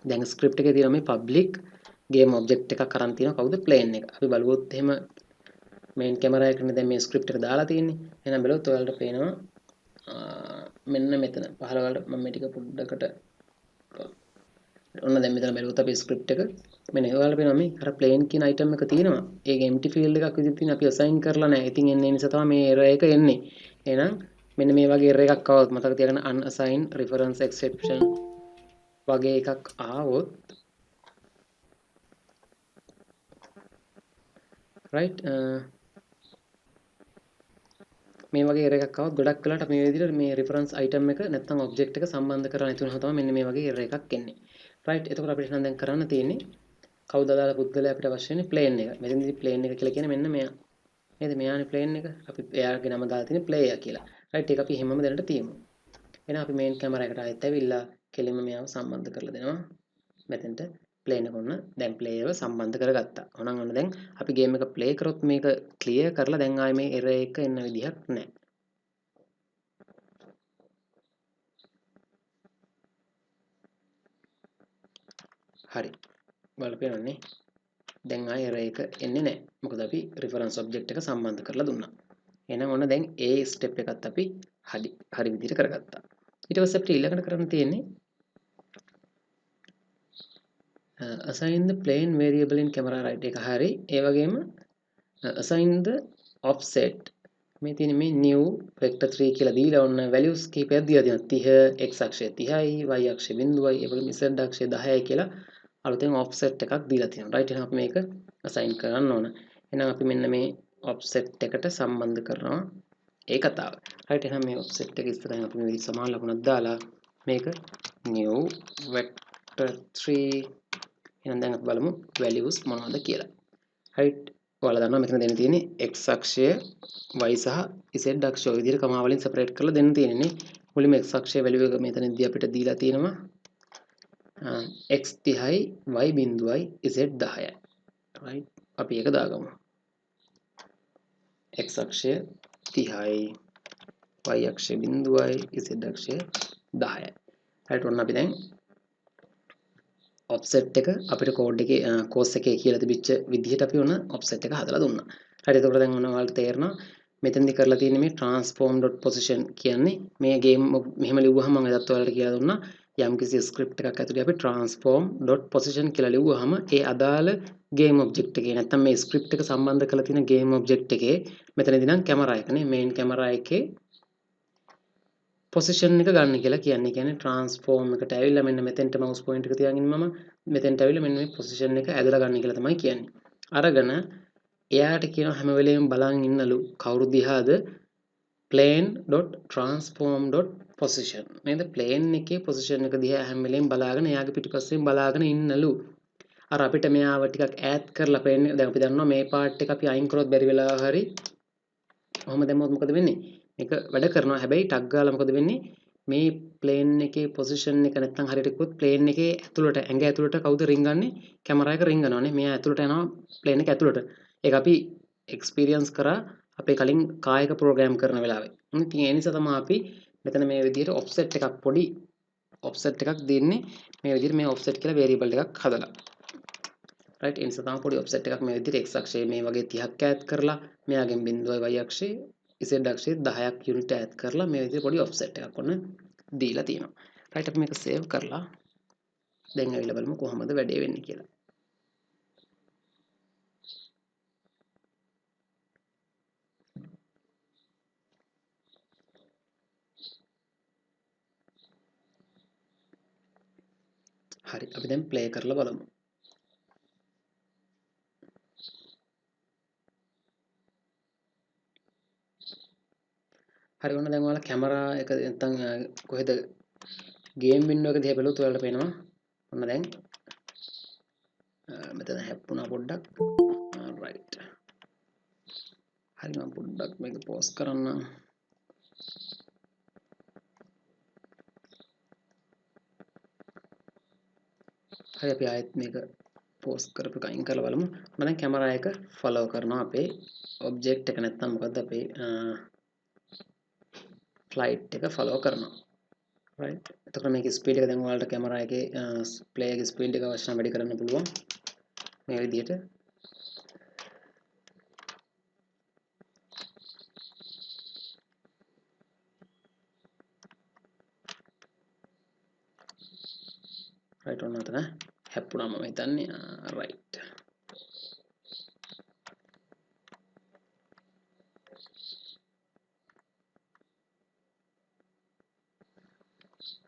A: දැන් script එකේ තියෙන මේ public game object එකක් අරන් තියෙනවා කවුද plane එක අපි බලුවොත් එහෙම main camera එකනේ දැන් මේ script එක දාලා තියෙන්නේ එහෙනම් බලුවොත් ඔයාලට පේනවා මෙන්න මෙතන පහළ වලට මම මේ ටික පොඩ්ඩකට ඔන්න දැන් මෙතන බලුවොත් අපේ script එක මෙන්න ඔයාලට පේනවා මේ අර plane කියන item එක තියෙනවා ඒක empty field එකක් විදිහට තියෙන අපි assign කරලා නැහැ ඉතින් එන්නේ ඒ නිසා තමයි මේ error එක එන්නේ එහෙනම් මෙන්න මේ වගේ error එකක් ආවොත් මතක තියාගන්න unassigned reference exception වගේ එකක් ආවොත් right මේ වගේ error එකක් આવොත් ගොඩක් වෙලාවට මේ විදිහට මේ reference item එක නැත්නම් object එක සම්බන්ධ කරලා නැති වුණාම තමයි මෙන්න මේ වගේ error එකක් එන්නේ right එතකොට අපිට නම් දැන් කරන්න තියෙන්නේ කවුද අදාළ පුද්ගලයා අපිට අවශ්‍ය වෙන්නේ plane එක මෙතනදී plane එක කියලා කියන්නේ මෙන්න මෙයා නේද මෙයානේ plane එක අපි එයාගේ නම දාලා තියෙන්නේ player කියලා right ඒක අපි හැමම දැනට තියමු එහෙනම් අපි main camera එකට ආයෙත් ඇවිල්ලා කෙලින්ම මෙයාව සම්බන්ධ කරලා දෙනවා මෙතෙන්ට plane එක ඔන්න දැන් player එක සම්බන්ධ කරගත්තා. ඕනනම් ඔන්න දැන් අපි game එක play කරොත් මේක clear කරලා දැන් ආයේ මේ error එක එන්න විදිහක් නැහැ. හරි. බලපෑන්නේ. දැන් ආයේ error එක එන්නේ නැහැ. මොකද අපි reference object එක සම්බන්ධ කරලා දුන්නා. එහෙනම් ඔන්න දැන් ඒ step එකත් අපි හරි විදිහට කරගත්තා. ඊට පස්සේ අපිට ඊළඟට කරන්න තියෙන්නේ assign the plane variable in camera right එක හරි ඒ වගේම assign the offset මේ තියෙන මේ new vector 3 කියලා දීලා ඔන්න values කීපයක් දීලා තියෙනවා 30 x අක්ෂය 30යි y අක්ෂය 0යි ඒ වගේම z අක්ෂය 10යි කියලා අලුතෙන් offset එකක් දීලා තියෙනවා right එහෙනම් අපි මේක assign කරන්න ඕන එහෙනම් අපි මෙන්න මේ offset එකට සම්බන්ධ කරනවා ඒ කතාව right එහෙනම් මේ offset එක ඉස්සරහින් අපි මේ සමාන ලකුණක් දාලා මේක new vector 3 එහෙනම් දැන් අපි බලමු values මොනවද කියලා. right ඔයාලා දන්නවා මෙතන දෙන්න තියෙන්නේ x අක්ෂය y සහ z අක්ෂය ඔය විදිහට කමා වලින් separate කරලා දෙන්න තියෙන්නේ. මුලින්ම x අක්ෂය value එක මෙතනදී අපිට දීලා තියෙනවා x 30යි y බිඳුවයි z 10යි. right අපි ඒක දාගමු. x අක්ෂය 30යි y අක්ෂය බිඳුවයි z අක්ෂය 10යි. right ඔන්න අපි දැන් offset එක අපිට code එකේ course එකේ කියලා තිබිච්ච විදිහට අපි ඔන්න offset එක හදලා දුන්නා. හරි එතකොට දැන් ඔන්න ඔයාලට තේරෙනවා මෙතෙන්දි කරලා තියෙන්නේ මේ transform.position කියන්නේ මේ game මෙහෙම ලිව්වහම මම එදත් ඔයාලට කියලා දුන්නා යම්කිසි script එකක් ඇතුලේ අපි transform.position කියලා ලිව්වහම ඒ අදාළ game object එකේ නැත්තම් මේ script එක සම්බන්ධ කරලා තියෙන game object එකේ මෙතනදී නම් camera එකනේ main camera එකේ position එක ගන්න කියලා කියන්නේ transform එකට ඇවිල්ලා මෙන්න මෙතෙන්ට mouse point එක තියාගෙන මම මෙතෙන්ට ඇවිල්ලා මෙන්න මේ position එක ඇදලා ගන්න කියලා තමයි කියන්නේ. අරගෙන එයාට කියනවා හැම වෙලෙම බලන් ඉන්නලු කවුරු දිහාද plane.transform.position නේද plane එකේ position එක දිහා හැම වෙලෙම බලාගෙන එයාගේ පිටිපස්සෙන් බලාගෙන ඉන්නලු අර අපිට මෙයාව ටිකක් ඈත් කරලා plane දැන් අපි දන්නවා මේ part එක අපි අයින් කරොත් බැරි වෙලා හරි ඔහොම දැම්මොත් මොකද වෙන්නේ මේක වැඩ කරනවා හැබැයි ටක් ගාලා මොකද වෙන්නේ මේ plane එකේ position එක නැත්තම් හරියට කිව්වොත් plane එකේ ඇතුළට ඇඟ ඇතුළට කවුද රින්ගන්නේ කැමරා එක රින්ගනවානේ මෙයා ඇතුළට යනවා plane එක ඇතුළට ඒක අපි experience කරා අපේ කලින් කායක ප්‍රෝග්‍රෑම් කරන වෙලාවේ ඉතින් ඒ නිසා තමයි අපි මෙතන මේ විදිහට offset එකක් පොඩි offset එකක් දෙන්නේ මේ විදිහට මේ offset කියලා variable එකක් හදලා right ඒ නිසා තමයි පොඩි offset එකක් මේ විදිහට x අක්ෂයේ මේ වගේ 30ක් ඈත් කරලා මෙයාගෙන් බිඳුවයි y අක්ෂයේ z අක්ෂයේ 10ක් යුනිට් ඈත් කරලා මේ විදිහට පොඩි offset එකක් ඔන්න දීලා තියෙනවා right අපි මේක save කරලා දැන් ඇවිල්ලා බලමු කොහොමද වැඩේ වෙන්නේ කියලා හරි අපි දැන් play කරලා බලමු හරි ඔන්න දැන් ඔයාලා කැමරා එක නැත්තම් කොහෙද ගේම් වින්ඩෝ එක දිහා බලුවොත් ඔයාලට පේනවා ඔන්න දැන් මෙතන හැප්පුණා පොඩ්ඩක් right හරි මම පොඩ්ඩක් මේක පෝස් කරන්නම් හරි අපි ආයෙත් මේක පෝස් කරපු එක අයින් කරලා බලමු ඔන්න දැන් කැමරා එක ෆලෝ කරනවා අපේ ඔබ්ජෙක්ට් එක නැත්තම් මොකද්ද අපේ ෆ්ලයිට් එක ෆලෝ කරනවා right එතකොට මේක ස්පීඩ් එක දැන් ඔයාලට කැමරා එකේ ප්ලේ එකේ ස්පීඩ් එක අවශ්‍ය නම් වැඩි කරන්න පුළුවන් මේ විදිහට right ඔන්න අතන හැප්පුණා මම හිතන්නේ right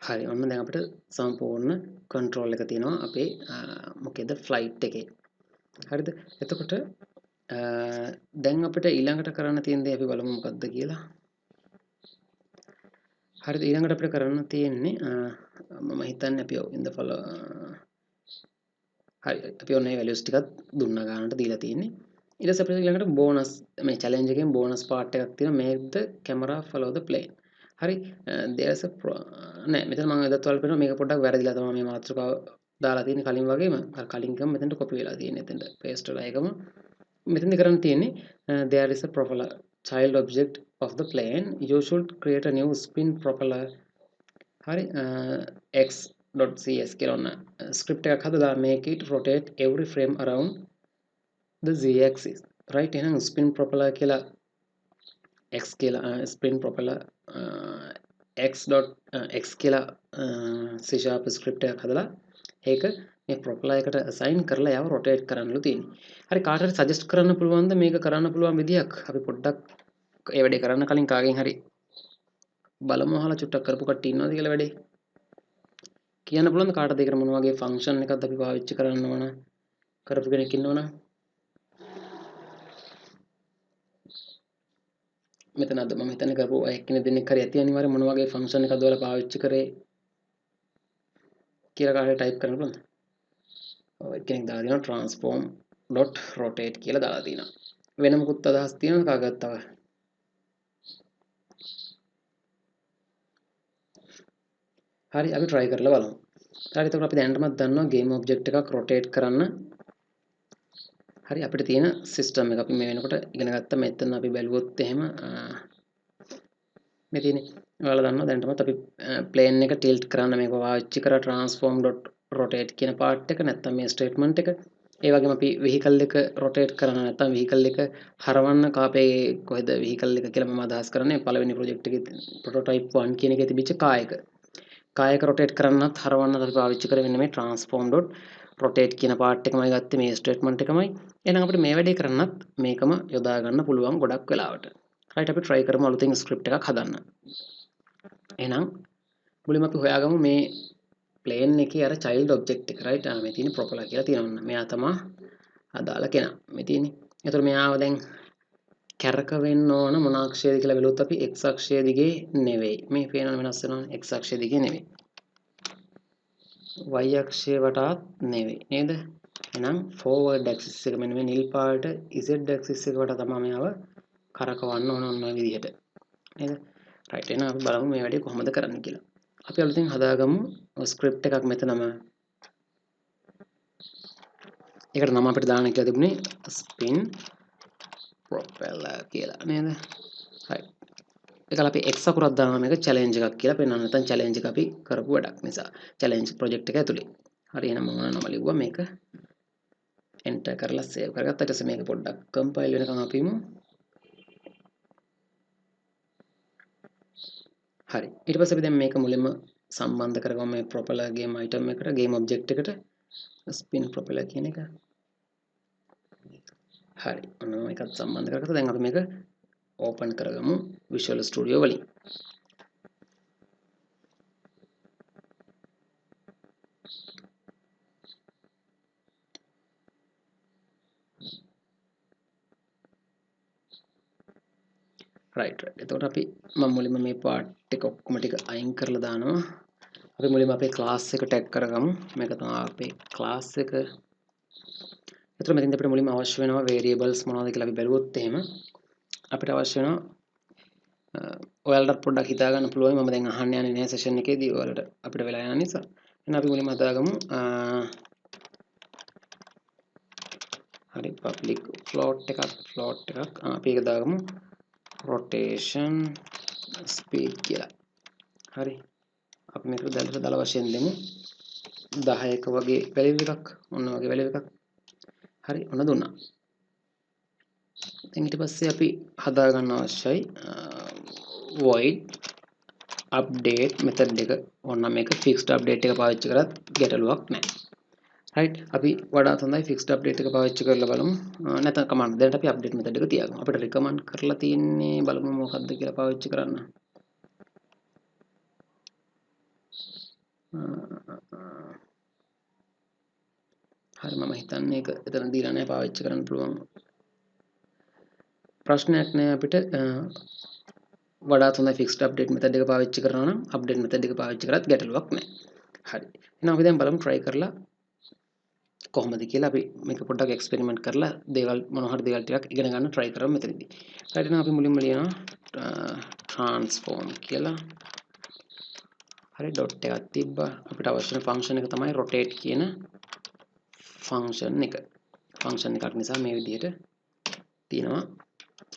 A: හරි ඔන්න දැන් අපිට සම්පූර්ණ control එක තියෙනවා අපේ මොකේද flight එකේ හරිද එතකොට දැන් අපිට ඊළඟට කරන්න තියෙන දේ අපි බලමු මොකක්ද කියලා හරිද ඊළඟට අපිට කරන්න තියෙන්නේ මම හිතන්නේ අපි in the follow හරි අපි ඔන්න ඒ values ටිකක් දුන්නා ගන්නට දීලා තියෙන්නේ ඊට පස්සේ අපිට ඊළඟට bonus මේ challenge එකෙන් bonus part එකක් තියෙනවා make the camera follow the plane හරි there's a නෑ මෙතන මම එදත් ඔයාලට පේනවා මේක පොඩ්ඩක් වැරදිලා තමයි මේ මාතෘකාව දාලා තියෙන්නේ කලින් වගේම අර කලින් ගම මෙතනට copy වෙලා තියෙන්නේ එතනට paste වෙලා ඒකම මෙතනදී කරන්න තියෙන්නේ there is a propeller child object of the plane you should create a new spin propeller හරි x.cs කියලා ඔන්න script එකක් හදලා make it rotate every frame around the z axis right එහෙනම් spin propeller කියලා x කියලා spin propeller x කියලා C# script එකක් හදලා ඒක මේ propeller එකට assign කරලා යව rotate කරන්නලු තියෙන්නේ. හරි කාට හරි suggest කරන්න පුළුවන්ද මේක කරන්න පුළුවන් විදියක්? අපි පොඩ්ඩක් ඒ වැඩේ කරන්න කලින් කාගෙන් හරි බලමු අහලා චුට්ටක් කරපු කට්ටිය ඉන්නවද කියලා වැඩේ. කියන්න පුළුවන්ද කාටද ඒකට මොන වගේ function එකක්ද අපි පාවිච්චි කරන්න ඕන කරපු කෙනෙක් ඉන්නවනම්? මෙතන අද මම හිතන්නේ කරපු අය එක්කෙනෙක් දෙන්නෙක් හරි ඇති අනිවාර්යෙන් මොන වගේ function එකක්ද ඔයාලා පාවිච්චි කරේ කියලා කාටද type කරන්න පුළුවන්ද? ඔය එක්කෙනෙක් දාලා දෙනවා transform.rotate කියලා දාලා තිනවා. වෙන මොකුත් අදහස් තියෙනවද කාගවත් තව? හරි අපි try කරලා බලමු. හරි එතකොට අපි දැනටමත් දන්නවා game object එකක් rotate කරන්න. හරි අපිට තියෙන system එක අපි මේ වෙනකොට ඉගෙන ගත්තා. මෙතන අපි බැලුවොත් එහෙම මේ තියෙන්නේ ඔයාලා දන්නවා දැනටමත් අපි plane එක tilt කරන්න මේක පාවිච්චි කරා transform.rotate කියන part එක නැත්නම් මේ statement එක. ඒ වගේම අපි vehicle එක rotate කරන්න නැත්නම් vehicle එක හරවන්න කාපේ කොහෙද vehicle එක කියලා මම අදහස් කරන්නේ පළවෙනි project එකේ prototype 1 කියන එකේ තිබිච්ච කායක rotate කරන්නත් හරවන්නත් අපි පාවිච්චි කරේ මෙන්න මේ transform.rotate කියන part එකමයි ගත්තේ මේ statement එකමයි. එහෙනම් අපිට මේ වැඩේ කරන්නත් මේකම යොදා ගන්න පුළුවන් ගොඩක් වෙලාවට. right අපි try කරමු අලුතින් script එකක් හදන්න. එහෙනම් මුලින්ම අපි හොයාගමු මේ plane එකේ අර child object එක right මේ තියෙන propeller කියලා තියෙනවා. මෙයා තමයි අදාළ කෙනා. මේ තියෙන්නේ. ඒතර මෙයාව දැන් කැරක වෙන්න ඕන මොන අක්ෂයද කියලා බැලුවොත් අපි x අක්ෂය දිගේ නෙවෙයි. මේ පේනවනේ වෙනස් වෙනවනේ x අක්ෂය දිගේ නෙවෙයි. y අක්ෂය වටාත් නෙවෙයි නේද? එහෙනම් forward axis එක මෙන්න මේ නිල් පාට z axis එක වටා තමයි මේව කරකවන්න ඕන ඔන්න ඔය විදිහට. නේද? right එහෙනම් අපි බලමු මේ වැඩේ කොහොමද කරන්න කියලා. අපි අලුතින් හදාගමු ස්ක්‍රිප්ට් එකක් මෙතනම. ඒකට නම අපිට දාන්න කියලා තිබුණේ spin propeller කියලා නේද? right. ඒකල අපි x අකුරක් දානවා මේක challenge එකක් කියලා පෙන්වන්න. නැත්නම් challenge එක අපි කරපු වැඩක් නිසා. challenge project එක ඇතුලේ. හරි එහෙනම් මම නම ලිව්වා මේක enter කරලා save කරගත්තා. ඊට පස්සේ මේක පොඩ්ඩක් compile වෙනකන් අපි ඉමු. හරි. ඊට පස්සේ අපි දැන් මේක මුලින්ම සම්බන්ධ කරගමු මේ propeller game item එකට game object එකට spin propeller කියන එක. හරි. ඔන්න මම එකත් සම්බන්ධ කරගත්තා. දැන් අපි මේක open කරගමු Visual Studio වලින්. right. එතකොට අපි මම මුලින්ම මේ part එක ඔක්කොම ටික අයින් කරලා දානවා. අපි මුලින්ම අපේ class එක tag කරගමු. මේක තමයි අපේ class එක. එතකොට මෙතෙන්ද අපිට මුලින්ම අවශ්‍ය වෙනවා variables මොනවද කියලා අපි බැලුවොත් එහෙම අපිට අවශ්‍ය වෙනවා ඔයාලට පොඩ්ඩක් හිතා ගන්න පුළුවන් මම දැන් අහන්න යන්නේ නැහැ session එකේදී ඔයාලට අපිට වෙලා යන නිසා. එහෙනම් අපි මුලින්ම හදාගමු හරි public float එකක් අපි ඒක දාගමු rotation speed කියලා. හරි. අපි මේක දල වශයෙන් දෙමු 10ක වගේ value එකක් ඔන්න වගේ value එකක්. හරි ඔන්න දුන්නා. දැන් ඊට පස්සේ අපි හදා ගන්න අවශ්‍යයි void update method එක. ඔන්න මේක fixed update එක පාවිච්චි කරත් ගැටලුවක් නැහැ. right අපි වඩාත් හොඳයි fixed update එක පාවිච්චි කරලා බලමු. නැත්නම් command දැනට අපි update method එක තියාගමු. අපිට recommend කරලා තියෙන්නේ බලමු මොකක්ද කියලා පාවිච්චි කරන්න. හරි මම හිතන්නේ ඒක එතන දීලා නැහැ පාවිච්චි කරන්න පුළුවන්. ප්‍රශ්නයක් නැහැ අපිට වඩාත් හොඳයි fixed update method එක පාවිච්චි කරනවා නම් update method එක පාවිච්චි කරත් ගැටලුවක් නැහැ. හරි. එහෙනම් අපි දැන් බලමු try කරලා කොහොමද කියලා අපි මේක පොඩ්ඩක් එක්ස්පෙරිමන්ට් කරලා දේවල් මොන හරි දේවල් ටිකක් ඉගෙන ගන්න try කරමු මෙතනදී. right එහෙනම් අපි මුලින්ම ලියනවා transform කියලා. හරි dot එකක් තිබ්බා. අපිට අවශ්‍ය වෙන function එක තමයි rotate කියන function එක. function එකක් නිසා මේ විදිහට තියෙනවා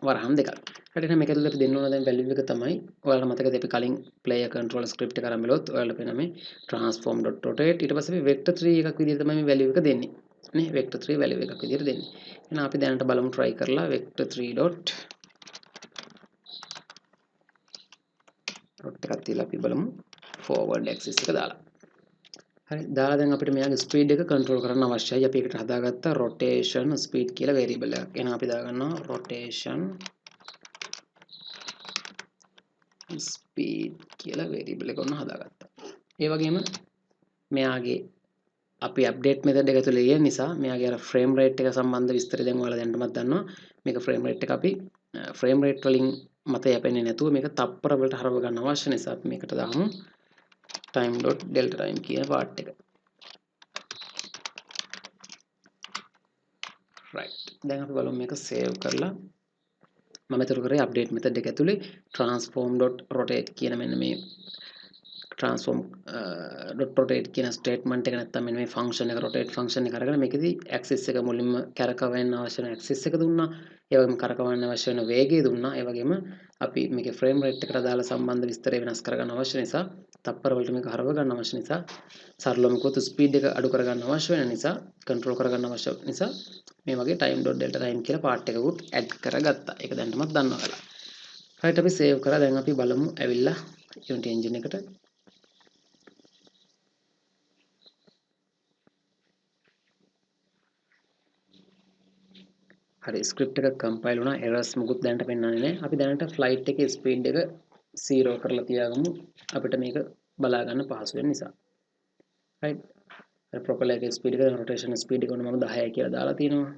A: වරහන් දෙකක්. right එහෙනම් මේක ඇතුළේ අපි දෙන්න ඕන දැන් value එක තමයි ඔයාලට මතකද අපි කලින් player controller script එක අරන් බලුවොත් ඔයාලට පේන මේ transform.rotate ඊට පස්සේ අපි vector 3 එකක් විදිහට තමයි මේ value එක දෙන්නේ. නේ vector 3 value එකක් විදිහට දෙන්නේ. එහෙනම් අපි දැනට බලමු try කරලා vector 3 dot dot එකක් තියලා අපි බලමු forward axis එක දාලා. හරි දාලා දැන් අපිට මෙයාගේ ස්පීඩ් එක කන්ට්‍රෝල් කරන්න අවශ්‍යයි. අපි ඒකට හදාගත්ත rotation speed කියලා variable එකක්. එහෙනම් අපි දාගන්නවා rotation speed කියලා variable එක ඔන්න හදාගත්තා. ඒ වගේම මෙයාගේ අපි අප්ඩේට් මෙතඩ් එක ඇතුලේ ඉන්න නිසා මෙයාගේ අර ෆ්‍රේම් රේට් එක සම්බන්ධ විස්තර දැන් ඔයාලා දැනටමත් දන්නවා. මේක ෆ්‍රේම් රේට් එක අපි ෆ්‍රේම් රේට් වලින් මත යැපෙන්නේ නැතුව මේක තප්පර වලට හරව ගන්න අවශ්‍ය නිසා අපි මේකට දාමු time.delta time කියන පාර්ට් එක. right දැන් අපි බලමු මේක සේව් කරලා මම මෙතන කරේ අප්ඩේට් මෙතඩ් එක ඇතුලේ transform.rotate කියන මෙන්න මේ transform.rotate කියන ස්ටේට්මන්ට් එක නැත්තම් මෙන්න මේ ෆන්ක්ෂන් එක rotate ෆන්ක්ෂන් එක අරගෙන මේකෙදි ඇක්සිස් එක මුලින්ම කරකවන්න අවශ්‍ය වෙන ඇක්සිස් එක දුන්නා. ඒ වගේම කරකවන්න අවශ්‍ය වෙන වේගය දුන්නා. ඒ වගේම අපි මේකේ ෆ්‍රේම් රේට් එකට අදාළ සම්බන්ධ විස්තරය වෙනස් කරගන්න අවශ්‍ය නිසා තප්පර වලට මේක හරව ගන්න අවශ්‍ය නිසා සරලවම කිව්වොත් ස්පීඩ් එක අඩු කරගන්න අවශ්‍ය වෙන නිසා කන්ට්‍රෝල් කරගන්න අවශ්‍ය නිසා මේ වගේ time.delta time කියලා පාර්ට් එකකුත් ඇඩ් කරගත්තා. ඒක දැනටමත් දන්නවා කියලා. right අපි සේව් කරලා දැන් අපි බලමු ඇවිල්ලා Unity engine එකට. හරි ස්ක්‍රිප්ට් එක කම්පයිල් වුණා errors මුකුත් දැනට පෙන්වන්නේ නැහැ. අපි දැනට flight එකේ ස්පීඩ් එක 0 කරලා තියාගමු. අපිට මේක බලා ගන්න පහසු වෙන නිසා. right propeller එකේ ස්පීඩ් එක rotation ස්පීඩ් එක උන මම 10යි කියලා දාලා තියෙනවා.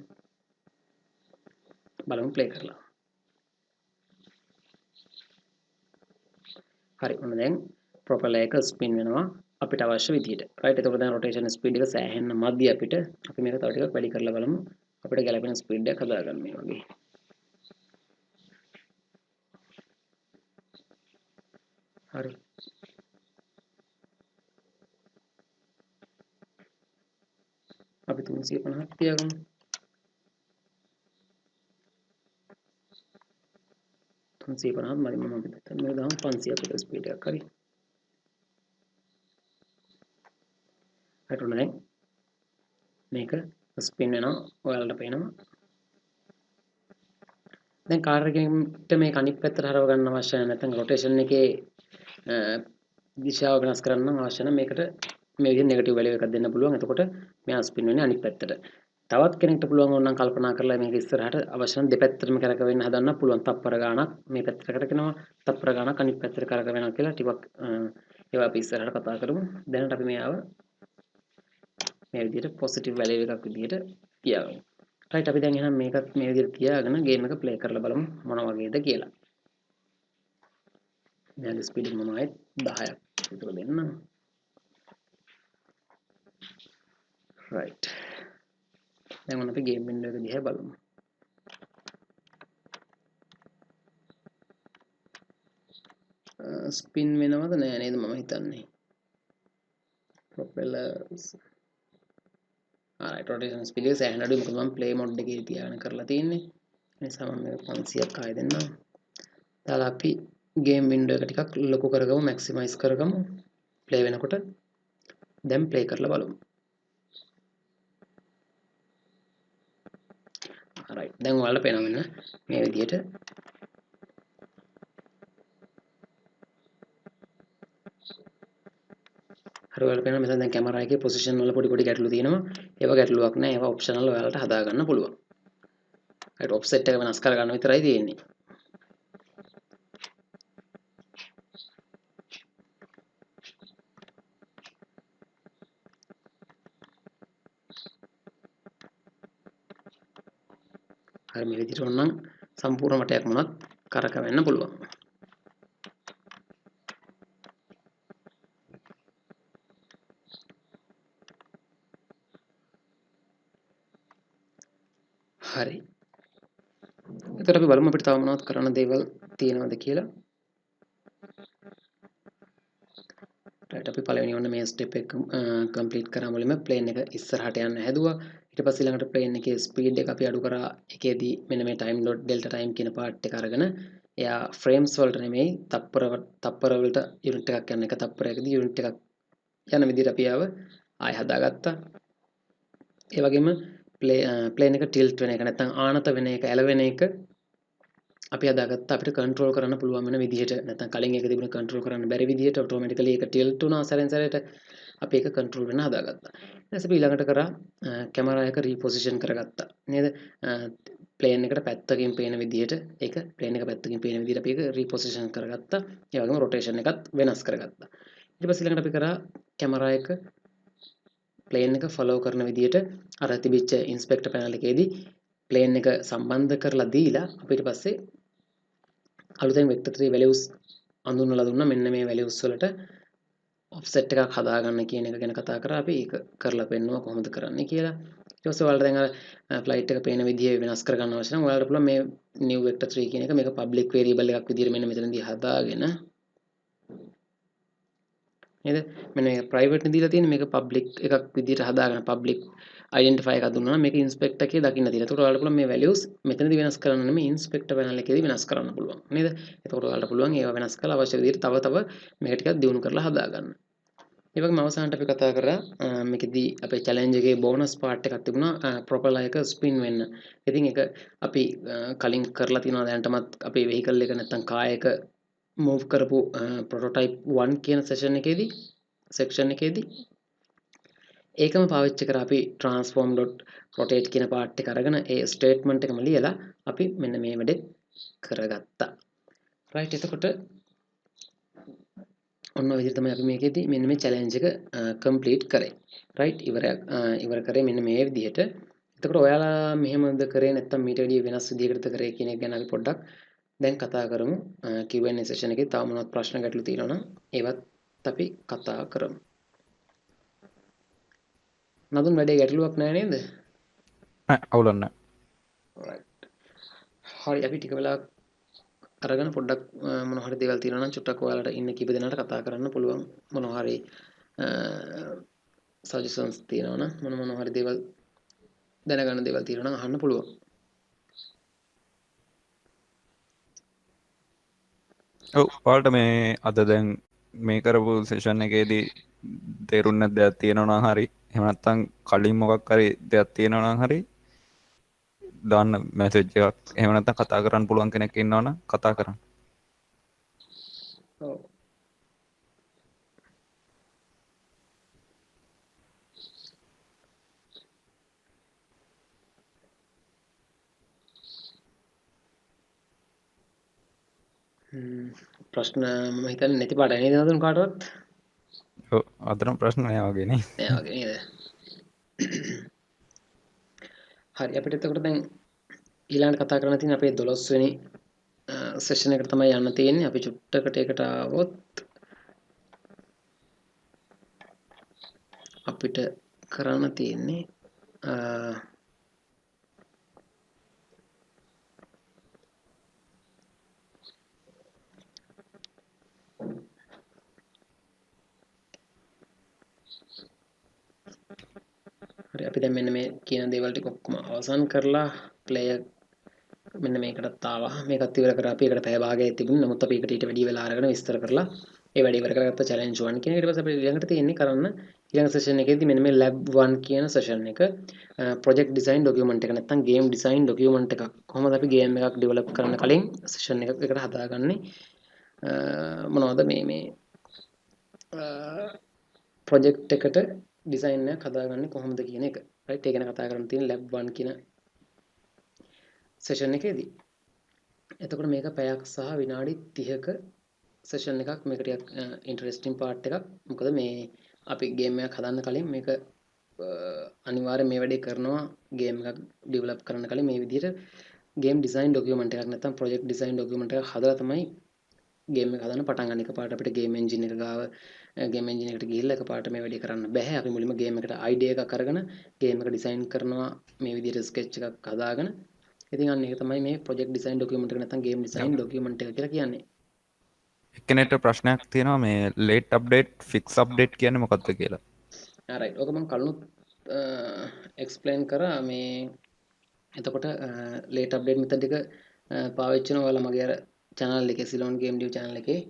A: බලමු ප්ලේ කරලා. හරි ඔන්න දැන් ප්‍රොපෙලර් එක ස්පින් වෙනවා අපිට අවශ්‍ය විදිහට. රයිට් එතකොට දැන් රොටේෂන් ස්පීඩ් එක සෑහෙන්න මදි අපිට. අපි මේක තව ටිකක් වැඩි කරලා බලමු. අපිට ගැලපෙන ස්පීඩ් එකක් හදාගන්න මේ වගේ. හරි. අපි 350ක් තියාගමු. තුන්සිය පනහත් මදි මම අපි මේ දාමු 500ක් විතර ස්පීඩ් එකක් හරි. හරි ඔන්න දැන් මේක ස්පින් වෙනවා ඔයාලට පේනවා. දැන් කාර් එකෙන්ට මේක අනිත් පැත්තට හරව ගන්න අවශ්‍ය නැහැ. නැත්නම් රොටේෂන් එකේ දිශාව වෙනස් කරන්න අවශ්‍ය නම් මේකට මේ විදිහට නෙගටිව් වැලියු එකක් දෙන්න පුළුවන්. එතකොට මෙයා ස්පින් වෙන්නේ අනිත් පැත්තට. තවත් කෙනෙක්ට පුළුවන් ඕනනම් කල්පනා කරලා මේක ඉස්සරහට අවශ්‍ය නම් දෙපැත්තටම කරකවෙන්න හදන්න පුළුවන්. තප්පර ගාණක් මේ පැත්තට කරකිනවා, තප්පර ගාණක් අනිත් පැත්තට කරකවෙනවා කියලා ටිකක් ඒවා අපි ඉස්සරහට කතා කරමු. දැනට අපි මෙයාව මේ විදිහට පොසිටිව් වැලියු එකක් විදිහට තියාගමු. රයිට් අපි දැන් එහෙනම් මේකත් මේ විදිහට තියාගෙන ගේම් එක ප්ලේ කරලා බලමු මොන වගේද කියලා. මෙයාගේ ස්පීඩ් එක මම ආයෙත් 10ක් විතර දෙන්නම්. රයිට්. දැන් මොන අපි ගේම් වින්ඩෝ එක දිහා බලමු. ස්පින් වෙනවද නෑ නේද මම හිතන්නේ. propellers rotation speed එක සෑහෙන අඩුයි මොකද මම play mode එකේ තියාගෙන කරලා තියෙන්නේ. ඒ නිසා මම මේක 500ක් ආයෙ දෙන්නම්. දාලා අපි ගේම් වින්ඩෝ එක ටිකක් ලොකු කරගමු මැක්සිමයිස් කරගමු ප්ලේ වෙනකොට. දැන් ප්ලේ කරලා බලමු. right දැන් ඔයාලට පේනවා මෙන්න මේ විදිහට හරි ඔයාලට පේනවා මෙතන දැන් කැමරා එකේ පොසිෂන් වල පොඩි පොඩි ගැටලු තියෙනවා. ඒවා ගැටලුවක් නෑ. ඒවා ඔප්ෂනල් ඔයාලට හදා ගන්න පුළුවන්. right ඔෆ්සෙට් එක වෙනස් කර ගන්න විතරයි තියෙන්නේ. හරි මේ විදිහට ඕනනම් සම්පූර්ණ මටයක් මොනවත් කරකවෙන්න පුළුවන්. හරි. එතකොට අපි බලමු අපිට තව මොනවද කරන්න දේවල් තියෙනවද කියලා. right අපි පළවෙනි ඔන්න මේ ස්ටෙප් එක කම්ප්ලීට් කරා මුලින්ම ප්ලේන් එක ඉස්සරහට යන්න හැදුවා. ඊට පස්සේ ඊළඟට ප්ලේන් එකේ ස්පීඩ් එක අපි අඩු කරා. ඒකෙදී මෙන්න මේ ටයිම් ඩොට් ඩෙල්ටා ටයිම් කියන පාර්ට් එක අරගෙන එයා ෆ්‍රේම්ස් වලට නෙමෙයි තප්පර වලට යුනිට් එකක් යන එක තප්පරයකදී යුනිට් එකක් යන විදිහට අපි ආව ආය හදාගත්තා. ඒ වගේම ප්ලේන් එක ටිල්ට් වෙන එක නැත්නම් ආනත වෙන එක ඇලවෙන එක අපි හදාගත්තා. අපිට කන්ට්‍රෝල් කරන්න පුළුවන් වෙන විදිහට නැත්නම් කලින් එක තිබුණ කන්ට්‍රෝල් කරන්න බැරි විදිහට ඔටෝමැටිකලි ඒක ටිල්ට් වුණා සැරෙන් සැරේට අපි ඒක කන්ට්‍රෝල් වෙන හදාගත්තා. ඊට පස්සේ අපි ඊළඟට කරා කැමරා එක රීපොසිෂන් කරගත්තා නේද? ප්ලේන් එකට පැත්තකින් පේන විදිහට ඒක ප්ලේන් එක පැත්තකින් පේන විදිහට අපි ඒක රීපොසිෂන් කරගත්තා. ඒ වගේම රොටේෂන් එකත් වෙනස් කරගත්තා. ඊට පස්සේ ඊළඟට අපි කරා කැමරා එක ප්ලේන් එක ෆලෝ කරන විදිහට අර තිබිච්ච ඉන්ස්පෙක්ටර් පැනල් එකේදී ප්ලේන් එක සම්බන්ධ කරලා දීලා අපි ඊට පස්සේ අලුතෙන් vector 3 values අඳුන්වලා දුන්නා. මෙන්න මේ values වලට offset එකක් හදාගන්න කියන එක ගැන කතා කරා අපි. ඒක කරලා පෙන්නුවා කොහොමද කරන්නේ කියලා. ඊට පස්සේ ඔයාලට දැන් අර flight එක පේන විදිය වෙනස් කරගන්න අවශ්‍ය නම් ඔයාලට පුළුවන් මේ new vector 3 කියන එක මේක public variable එකක් විදියට මෙන්න මෙතනදී හදාගෙන නේද? මෙන්න මේක private නේ දීලා තියෙන්නේ මේක public එකක් විදියට හදාගෙන public identify එකක් දුන්නා නම් මේක inspector එකේ දකින්න තියෙනවා. එතකොට ඔයාලට පුළුවන් මේ values මෙතනදී වෙනස් කරන්න නෙමෙයි inspector panel එකේදී වෙනස් කරන්න පුළුවන් නේද? එතකොට ඔයාලට පුළුවන් ඒවා වෙනස් කරලා අවශ්‍ය විදිහට තව මේක ටිකක් දියුණු කරලා හදාගන්න. ඒ වගේම අවසානට අපි කතා කරා මේකෙදී අපේ challenge එකේ bonus part එකක් තිබුණා propeller එක spin වෙන්න. ඉතින් ඒක අපි කලින් කරලා තියෙනවා දැනටමත් අපේ vehicle එක නැත්තම් car එක move කරපු prototype 1 කියන section එකේදී ඒකම පාවිච්චි කරා අපි transform.rotate කියන part එක අරගෙන ඒ statement එකම ලියලා අපි මෙන්න මේ වැඩේ කරගත්තා. right එතකොට ඔන්න ඔය විදිහට තමයි අපි මේකෙදී මෙන්න මේ challenge එක complete කරේ. right ඉවර කරේ මෙන්න මේ විදිහට. එතකොට ඔයාලා මෙහෙමද කරේ නැත්නම් මීට වැඩිය වෙනස් විදිහකටද කරේ කියන එක ගැන අපි පොඩ්ඩක් දැන් කතා කරමු Q&A session එකේ තව මොනවද ප්‍රශ්න ගැටලු තියෙනවා නම් ඒවත් අපි කතා කරමු. නදුන් වැඩේ ගැටලුවක් නැහැ නේද?
B: අවුලක් නැහැ.
A: Alright. හරි අපි ටික වෙලාවක් අරගෙන පොඩ්ඩක් මොනවා හරි දේවල් තියෙනවා නම් චුට්ටක් ඔයාලට ඉන්න කීප දෙනාට කතා කරන්න පුළුවන් මොනවා හරි සජෙෂන්ස් තියෙනවා නම් මොනවා හරි දේවල් දැනගන්න දේවල් තියෙනවා නම් අහන්න පුළුවන්.
B: ඔව් ඔයාලට මේ අද දැන් මේ කරපු සෙෂන් එකේදී තේරුම් නැති දෙයක් තියෙනවා නම් හරි එහෙම නැත්නම් කලින් මොකක් හරි දෙයක් තියෙනවා නම් හරි දාන්න මැසේජ් එකක් එහෙම නැත්නම් කතා කරන්න පුළුවන් කෙනෙක් ඉන්නවා නම් කතා කරන්න.
A: ඔව්. ප්‍රශ්න මම හිතන්නේ නැති පාඩයි නේද නදුන් කාටවත්?
B: ඔව් අදනම් ප්‍රශ්න නෑ වගේ නේ.
A: නෑ වගේ නේද? හරි අපිට එතකොට දැන් ඊළඟට කතා කරන්න තියෙන අපේ 12 වෙනි සෙෂන් එකට තමයි යන්න තියෙන්නේ. අපි චුට්ටකට ඒකට ආවොත් අපිට කරන්න තියෙන්නේ හරි අපි දැන් මෙන්න මේ කියන දේවල් ටික ඔක්කොම අවසන් කරලා ප්ලේයර් මෙන්න මේකටත් ආවා. මේකත් ඉවර කරා අපි ඒකට පැය භාගයක් තිබුණා. නමුත් අපි ඒකට ඊට වැඩි වෙලා අරගෙන විස්තර කරලා ඒ වැඩ ඉවර කරගත්ත challenge 1 කියන ඊට පස්සේ අපිට ඊළඟට තියෙන්නේ කරන්න ඊළඟ session එකේදී මෙන්න මේ lab 1 කියන session එක project design document එක නැත්නම් game design document එකක්. කොහොමද අපි game එකක් develop කරන්න කලින් session එකකට හදාගන්නේ මොනවද මේ project එකට design එකක් හදාගන්නේ කොහොමද කියන එක. right ඒ ගැන කතා කරන්න තියෙන lab 1 කියන session එකේදී. එතකොට මේක පැයක් සහ විනාඩි 30ක session එකක්. මේක ටිකක් interesting part එකක්. මොකද මේ අපි game එකක් හදන්න කලින් මේක අනිවාර්යෙන් මේ වැඩේ කරනවා game එකක් develop කරන්න කලින් මේ විදිහට game design document එකක් නැත්නම් project design document එකක් හදලා තමයි game එක හදන්න පටන් ගන්න. එකපාරට අපිට game engine එක ගාව game engine එකට ගිහිල්ලා එකපාරට මේ වැඩේ කරන්න බෑ. අපි මුලින්ම game එකට idea එකක් අරගෙන game එක design කරනවා මේ විදිහට sketch එකක් හදාගෙන. ඉතින් අන්න ඒක තමයි මේ project design document එක නැත්නම් game design document එක කියලා කියන්නේ.
B: එක්කෙනෙක්ට ප්‍රශ්නයක් තියෙනවා මේ late update fix update කියන්නේ මොකක්ද කියලා.
A: right ඔක මම කලිනුත් explain කරා මේ එතකොට late update method එක පාවිච්චි කරන ඔයාලා මගේ අර channel එකේ Ceylon game dev channel එකේ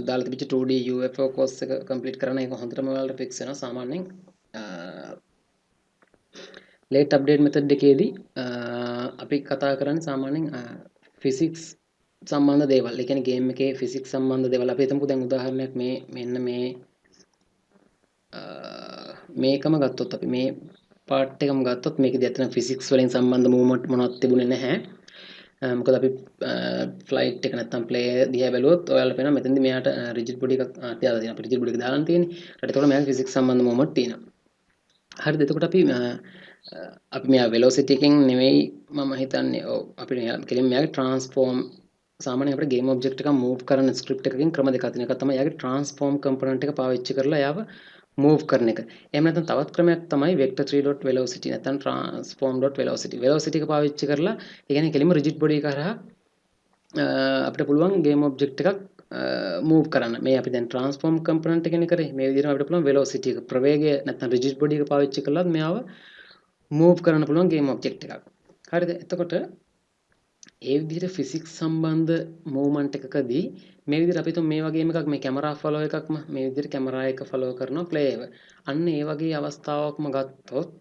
A: දාලා තිබිච්ච 2D UFO course එක complete කරන එක හොඳටම ඔයාලට fix වෙනවා සාමාන්‍යයෙන් late update method එකේදී අපි කතා කරන්නේ සාමාන්‍යයෙන් physics සම්බන්ධ දේවල්. ඒ කියන්නේ game එකේ physics සම්බන්ධ දේවල්. අපි හිතමුකෝ දැන් උදාහරණයක් මෙන්න මේකම ගත්තොත් අපි මේ part එකම ගත්තොත් මේකේදී ඇත්තටම physics වලින් සම්බන්ධ movement මොනවත් තිබුණේ නැහැ. මොකද අපි flight එක නැත්තම් play දිහා බැලුවොත් ඔයාලට පේනවා මෙතනදී මෙයාට rigid body එකක් තියලා තියෙනවා. අපි rigid body එක දාලා තියෙන්නේ. ඊට එතකොට මෙයාගේ physics සම්බන්ධ movement තියෙනවා. හරිද? එතකොට අපි මෙයා velocity එකෙන් නෙවෙයි මම හිතන්නේ ඔව් අපිට කෙලින් මෙයාගේ transform සාමාන්‍යයෙන් අපිට game object එකක් move කරන script එකකින් ක්‍රම දෙකක් තියෙනවා. එකක් තමයි යාගේ transform component එක පාවිච්චි කරලා යාව move කරන එක. එහෙම නැත්නම් තවත් ක්‍රමයක් තමයි vector3.velocity නැත්නම් transform.velocity. velocity එක පාවිච්චි කරලා ඒ කියන්නේ කෙලින්ම rigid body එක හරහා අපිට පුළුවන් game object එකක් move කරන්න. මේ අපි දැන් transform component එකනේ කරේ. මේ විදිහට අපිට පුළුවන් velocity එක ප්‍රවේගය නැත්නම් rigid body එක පාවිච්චි කළාත් මෙයාව move කරන්න පුළුවන් game object එකක්. හරිද? එතකොට ඒ විදිහට ෆිසික්ස් සම්බන්ධ මූවමන්ට් එකකදී මේ විදිහට අපි හිතමු මේ වගේම එකක් මේ කැමරා ෆලෝ එකක්ම මේ විදිහට කැමරා එක ෆලෝ කරනවා ප්ලේ එක. අන්න ඒ වගේ අවස්ථාවක්ම ගත්තොත්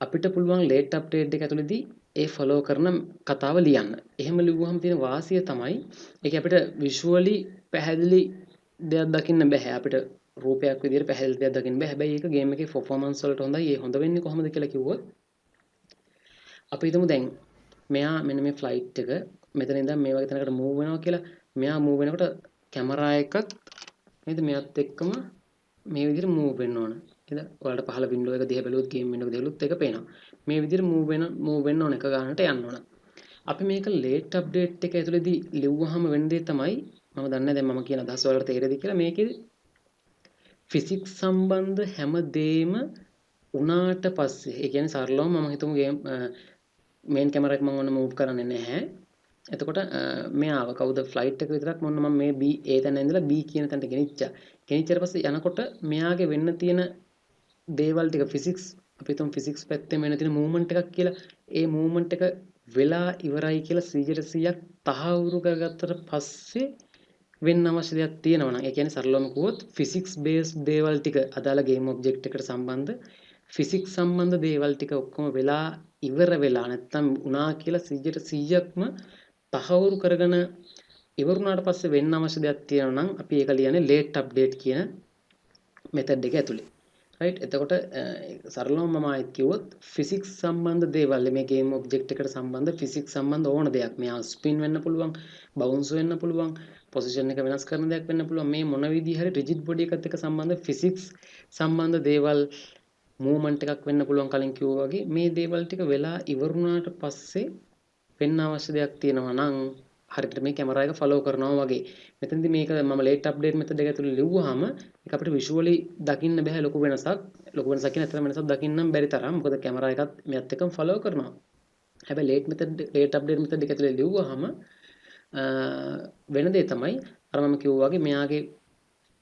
A: අපිට පුළුවන් ලේට් අප්ඩේට් එක ඇතුළතදී ඒ ෆලෝ කරන කතාව ලියන්න. එහෙම ලිව්වහම තියෙන වාසිය තමයි ඒක අපිට විෂුවලි පැහැදිලි දෙයක් දකින්න බෑ. අපිට රූපයක් විදිහට පැහැදිලි දෙයක් දකින්න බෑ. හැබැයි ඒක ගේම් එකේ පර්ෆෝමන්ස් වලට හොඳයි. ඒ හොඳ වෙන්නේ කොහොමද කියලා කිව්වොත් අපි හිතමු දැන් මෙයා මෙන්න මේ ෆ්ලයිට් එක මෙතන ඉඳන් මේ වගේ තැනකට මූව් වෙනවා කියලා. මෙයා මූව් වෙනකොට කැමරා එකත් නේද මෙයත් එක්කම මේ විදිහට මූව් වෙන්න ඕන. නේද? ඔයාලට පහළ වින්ඩෝ එක දිහා බැලුවොත් ගේම් වින්ඩෝ එක දිහා බැලුවොත් ඒක පේනවා. මේ විදිහට මූව් වෙන්න ඕන එක ගන්නට යන්න ඕන. අපි මේක ලේට් අප්ඩේට් එක ඇතුළේදී ලිව්වහම වෙන දේ තමයි මම දන්නේ දැන් මම කියන අදහස වලට තේරෙද කියලා මේකේ ෆිසික්ස් සම්බන්ධ හැම දෙයක්ම උනාට පස්සේ ඒ කියන්නේ සරලවම මම හිතමු ගේම් මේන් කැමරා එක මම ඔන්න මූව් කරන්නේ නැහැ. එතකොට මෙයාව කවුද ෆ්ලයිට් එක විතරක් මොන්න මම මේ B A තැන ඉඳලා B කියන තැනට ගෙනිච්චා. ගෙනිච්චට පස්සේ යනකොට මෙයාගේ වෙන්න තියෙන දේවල් ටික ෆිසික්ස් අපි හිතමු ෆිසික්ස් පැත්තේ වෙන්න තියෙන මූවමන්ට් එකක් කියලා. ඒ මූවමන්ට් එක වෙලා ඉවරයි කියලා 100% තහවුරු කරගත්තට පස්සේ වෙන්න අවශ්‍ය දෙයක් තියෙනවා නම් ඒ කියන්නේ සරලවම කිව්වොත් ෆිසික්ස් බේස් දේවල් ටික අදාළ ගේම් ඔබ්ජෙක්ට් එකට සම්බන්ධ ෆිසික්ස් සම්බන්ධ දේවල් ටික ඔක්කොම වෙලා ඉවර වෙලා නැත්තම් උනා කියලා 100%ක්ම තහවුරු කරගෙන ඉවරුණාට පස්සේ වෙන්න අවශ්‍ය දෙයක් තියෙනවා නම් අපි ඒක ලියන්නේ ලේට් අප්ඩේට් කියන මෙතඩ් එක ඇතුලේ. රයිට් එතකොට සරලවම මම ආයෙත් කිව්වොත් ෆිසික්ස් සම්බන්ධ දේවල් මේ ගේම් ඔබ්ජෙක්ට් එකට සම්බන්ධ ෆිසික්ස් සම්බන්ධ ඕන දෙයක් මෙයා ස්පින් වෙන්න පුළුවන් බවුන්ස් වෙන්න පුළුවන් පොසිෂන් එක වෙනස් කරන දෙයක් වෙන්න පුළුවන් මේ මොන විදිහ හරි රිජිඩ් බොඩි එකත් එක්ක සම්බන්ධ ෆිසික්ස් සම්බන්ධ දේවල් මූවමන්ට් එකක් වෙන්න පුළුවන් කලින් කිව්වා වගේ මේ දේවල් ටික වෙලා ඉවරුණාට පස්සේ වෙන්න අවශ්‍ය දෙයක් තියෙනවා නම් හරියට මේ කැමරා එක ෆලෝ කරනවා වගේ. මෙතනදී මේක මම ලේට් අප්ඩේට් මෙතඩ් එක ඇතුළේ ලිව්වහම ඒක අපිට විෂුවලි දකින්න බෑ ලොකු වෙනසක්. ලොකු වෙනසක් කියන අතර වෙනසක් දකින්නම් බැරි තරම්. මොකද කැමරා එකත් මෙයත් එක්කම ෆලෝ කරනවා. හැබැයි ලේට් අප්ඩේට් මෙතඩ් එක ඇතුළේ ලිව්වහම වෙන දේ තමයි අර මම කිව්වා වගේ මෙයාගේ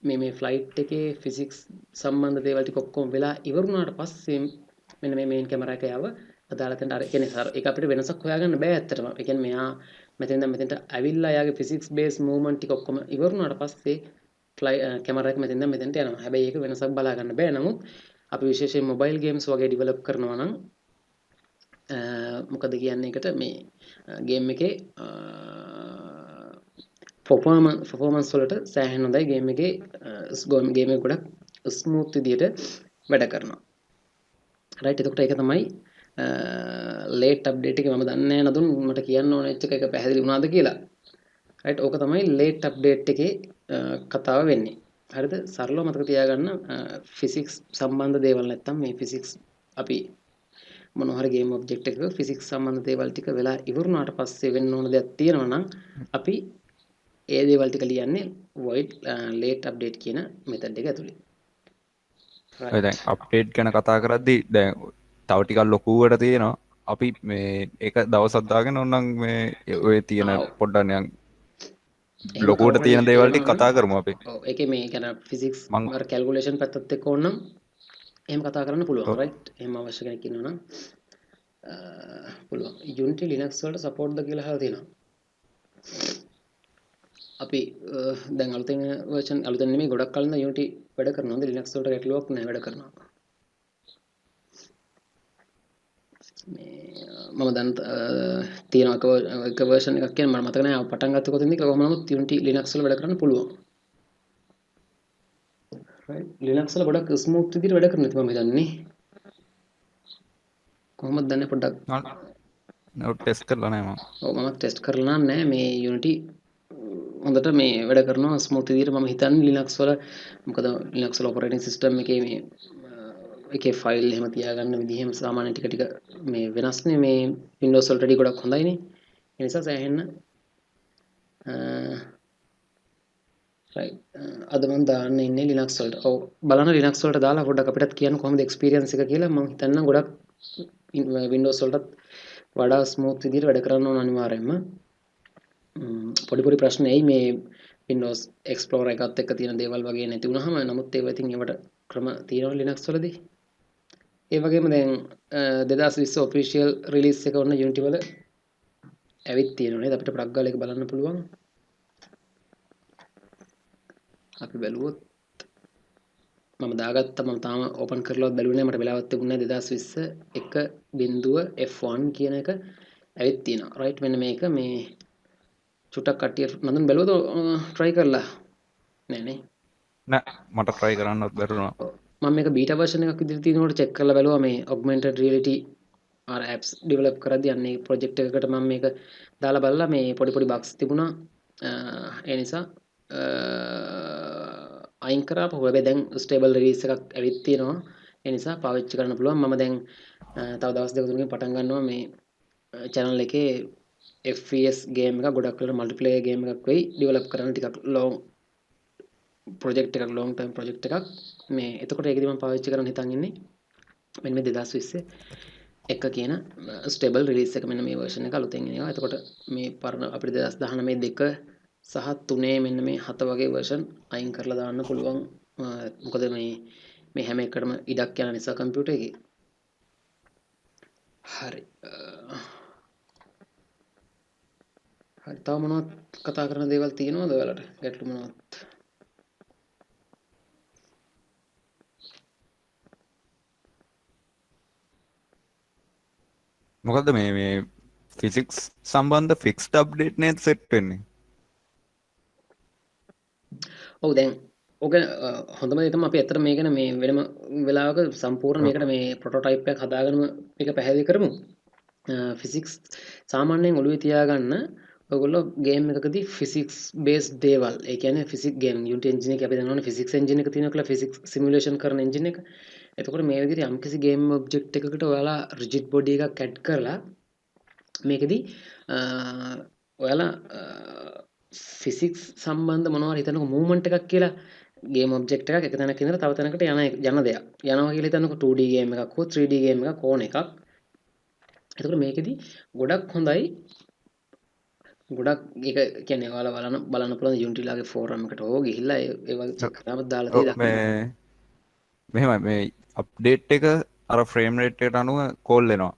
A: මේ ෆ්ලයිට් එකේ ෆිසික්ස් සම්බන්ධ දේවල් ටික ඔක්කොම වෙලා ඉවරුණාට පස්සේ මෙන්න මේ මේන් කැමරා එක යව අදාළ තැනට අර කියන්නේ සර් ඒක අපිට වෙනසක් හොයාගන්න බෑ ඇත්තටම. ඒ කියන්නේ මෙයා මෙතෙන්ට ඇවිල්ලා යාගේ ෆිසික්ස් බේස් මූවමන්ට් ටික ඔක්කොම ඉවරුණාට පස්සේ කැමරා එක මෙතෙන්ට යනවා. හැබැයි ඒක වෙනසක් බලා ගන්න බෑ. නමුත් අපි විශේෂයෙන් මොබයිල් ගේම්ස් වගේ ඩිවෙලොප් කරනවා නම් මොකද කියන්නේ ඒකට මේ ගේම් එකේ පර්ෆෝමන්ස් වලට සෑහෙන හොඳයි ගේම් එකේ ගේම් එක ගොඩක් ස්මූත් විදියට වැඩ කරනවා. රයිට් එතකොට ඒක තමයි ලේට් අප්ඩේට් එක මම දන්නේ නැහැ නදුන් මට කියන්න ඕන එක පැහැදිලි වුණාද කියලා. රයිට් ඕක තමයි ලේට් අප්ඩේට් එකේ කතාව වෙන්නේ. හරිද? සරලව මතක තියාගන්න ෆිසික්ස් සම්බන්ධ දේවල් නැත්තම් මේ ෆිසික්ස් අපි මොනවා හරි ගේම් ඔබ්ජෙක්ට් එකක ෆිසික්ස් සම්බන්ධ දේවල් ටික වෙලා ඉවරුණාට පස්සේ වෙන්න ඕන දෙයක් තියෙනවා නම් අපි ඒ දේවල් ටික ලියන්නේ void late update කියන මෙතඩ් එක ඇතුලේ.
B: දැන් අප්ඩේට් ගැන කතා කරද්දී දැන් තව ටිකක් ලොකුවට තියෙනවා. අපි මේ ඒක දවසක් දාගෙන ඕනනම් මේ ඔය තියෙන පොඩ්ඩක් නිකන් ලොකුවට තියෙන දේවල් ටික කතා කරමු අපි.
A: ඔව් ඒකේ මේ කියන ෆිසික්ස් අර කැල්කියුලේෂන් පැත්තත් එක්ක ඕනනම් එහෙම කතා කරන්න පුළුවන් රයිට්. එහෙම අවශ්‍ය කෙනෙක් ඉන්නවා නම් පුළුවන්. Unity Linux වලට සපෝට්ද කියලා අහලා තියෙනවා. අපි දැන් අලුතෙන් version අලුතෙන් නෙමෙයි ගොඩක් කලින් Unity වැඩ කරනවා. Linux වලට ගැටලුවක් නැහැ වැඩ කරනවා. මේ මම දැන් තියෙන එක version එකක් කියන්නේ මට මතක නැහැ පටන් ගත්ත කොතින්ද කියලා කොහොම නමුත් Unity Linux වල වැඩ කරන්න පුළුවන්. right Linux වල ගොඩක් ස්මූත් විදිහට වැඩ කරනවා මම හිතන්නේ. කොහොමද දන්නේ පොඩ්ඩක්
B: නෝ ටෙස්ට් කරලා නැහැ මම.
A: ඔව් මම ටෙස්ට් කරලා නැහැ මේ Unity හොඳට මේ වැඩ කරනවා ස්මූත් විදිහට මම හිතන්නේ Linux වල මොකද Linux වල operating system එකේ මේ එකේ ෆයිල් එහෙම තියාගන්න විදිහෙම සාමාන්‍ය ටික ටික මේ වෙනස්නේ මේ Windows වලට වඩා ගොඩක් හොඳයිනේ ඒ නිසා සෑහෙන්න right අද මම දාන්න ඉන්නේ Linux වලට ඔව් බලන්න Linux වලට දාලා පොඩ්ඩක් අපිටත් කියන්න කොහොමද experience එක කියලා මම හිතන්න ගොඩක් Windows වලටත් වඩා ස්මූත් විදිහට වැඩ කරන්න ඕන අනිවාර්යයෙන්ම පොඩි ප්‍රශ්න එයි මේ Windows Explorer එකත් එක්ක තියෙන දේවල් වගේ නැති වුනහම නමුත් ඒවා ඉතින් ඒවට ක්‍රම තියෙනවා Linux වලදී ඒ වගේම දැන් 2020 official release එක ඔන්න Unity වල ඇවිත් තියෙනවා නේද අපිට ප්ලග් ගාලා ඒක බලන්න පුළුවන් අපි බැලුවොත් මම දාගත්තා මම තාම ඕපන් කරලවත් බැලුවේ නැහැ මට වෙලාවක් තිබුණේ නැහැ 2020 1.f1 කියන එක ඇවිත් තියෙනවා right මෙන්න මේක මේ චුට්ටක් කට්ටිය නඳුන් බැලුවද try කරලා නෑ
B: මට try කරන්නවත් බැරුණා
A: මම මේක බීටා version එකක් විදිහට තියෙනකොට check කරලා බැලුවා මේ augmented reality අර apps develop කරද්දී අන්නේ project එකකට මම මේක දාලා බලලා මේ පොඩි bugs තිබුණා ඒ නිසා අයින් කරාපහු හැබැයි දැන් stable release එකක් ඇවිත් තියෙනවා ඒ නිසා පාවිච්චි කරන්න පුළුවන් මම දැන් තව දවස් දෙක තුනකින් පටන් ගන්නවා මේ channel එකේ FPS ගේම් එකක් ගොඩක් වෙලාවට මල්ටිප්ලේයර් ගේම් එකක් වෙයි ඩෙවලොප් කරන්න ටිකක් ලොන් ප්‍රොජෙක්ට් එකක් ලොන් ටර්ම් ප්‍රොජෙක්ට් එකක් මේ එතකොට ඒකදී මම පාවිච්චි කරන්න හිතන් ඉන්නේ මෙන්න මේ 2020 එක කියන ස්ටේබල් රිලීස් එක මෙන්න මේ version එක අලුතෙන් එනවා. එතකොට මේ පරණ අපිට 2019 2 සහ 3 මෙන්න මේ 7 වගේ version අයින් කරලා දාන්න පුළුවන්. මොකද මේ හැම එකටම ඉඩක් යන නිසා කම්පියුටර් එකේ. හරි. හරි තව මොනවද කතා කරන දේවල් තියෙනවද ඔයාලට? ගැටලු මොනවද?
B: මොකද මේ ෆිසික්ස් සම්බන්ධ ෆික්ස්ඩ් අප්ඩේට් නේද සෙට් වෙන්නේ?
A: ඔව් දැන් ඕක හොඳම දේ තමයි අපි ඇත්තට මේක මේ වෙනම වෙලාවක සම්පූර්ණ මේකට මේ ප්‍රොටෝටයිප් එකක් හදාගෙන මේක පැහැදිලි කරමු. ෆිසික්ස් සාමාන්‍යයෙන් ඔළුවේ තියාගන්න ඔයගොල්ලෝ ගේම් එකකදී ෆිසික්ස් බේස්ඩ් දේවල් ඒ කියන්නේ ෆිසික්ස් ගේම් යුනිටි එන්ජින් එක අපි දන්නවනේ ෆිසික්ස් එන්ජින් එක තියෙනවා කියලා ෆිසික්ස් සිමුලේෂන් කරන එන්ජින් එක. එතකොට මේ විදිහට යම්කිසි ගේම් ඔබ්ජෙක්ට් එකකට ඔයාලා රිජිඩ් බොඩි එකක් ඇඩ් කරලා මේකෙදි ඔයාලා ෆිසික්ස් සම්බන්ධ මොනවද හිතනකො මූවමන්ට් එකක් කියලා ගේම් ඔබ්ජෙක්ට් එකක් එක තැනක ඉඳලා තව තැනකට යන දෙයක්. යනවා කියලා හිතනකො 2D ගේම් එකක් හෝ 3D ගේම් එකක් ඕන එකක්. එතකොට මේකෙදි ගොඩක් හොඳයි ගොඩක් ඒක කියන්නේ ඔයාලා බලන්න පුළුවන් Unity ලාගේ ෆෝරම් එකට හෝ ගිහිල්ලා ඒ වගේ චෙක් කරාම දාලා තියෙයි දකින්න.
B: මෙහෙමයි මේ අප්ඩේට් එක අර ෆ්‍රේම් රේට් එකට අනුව කෝල් වෙනවා.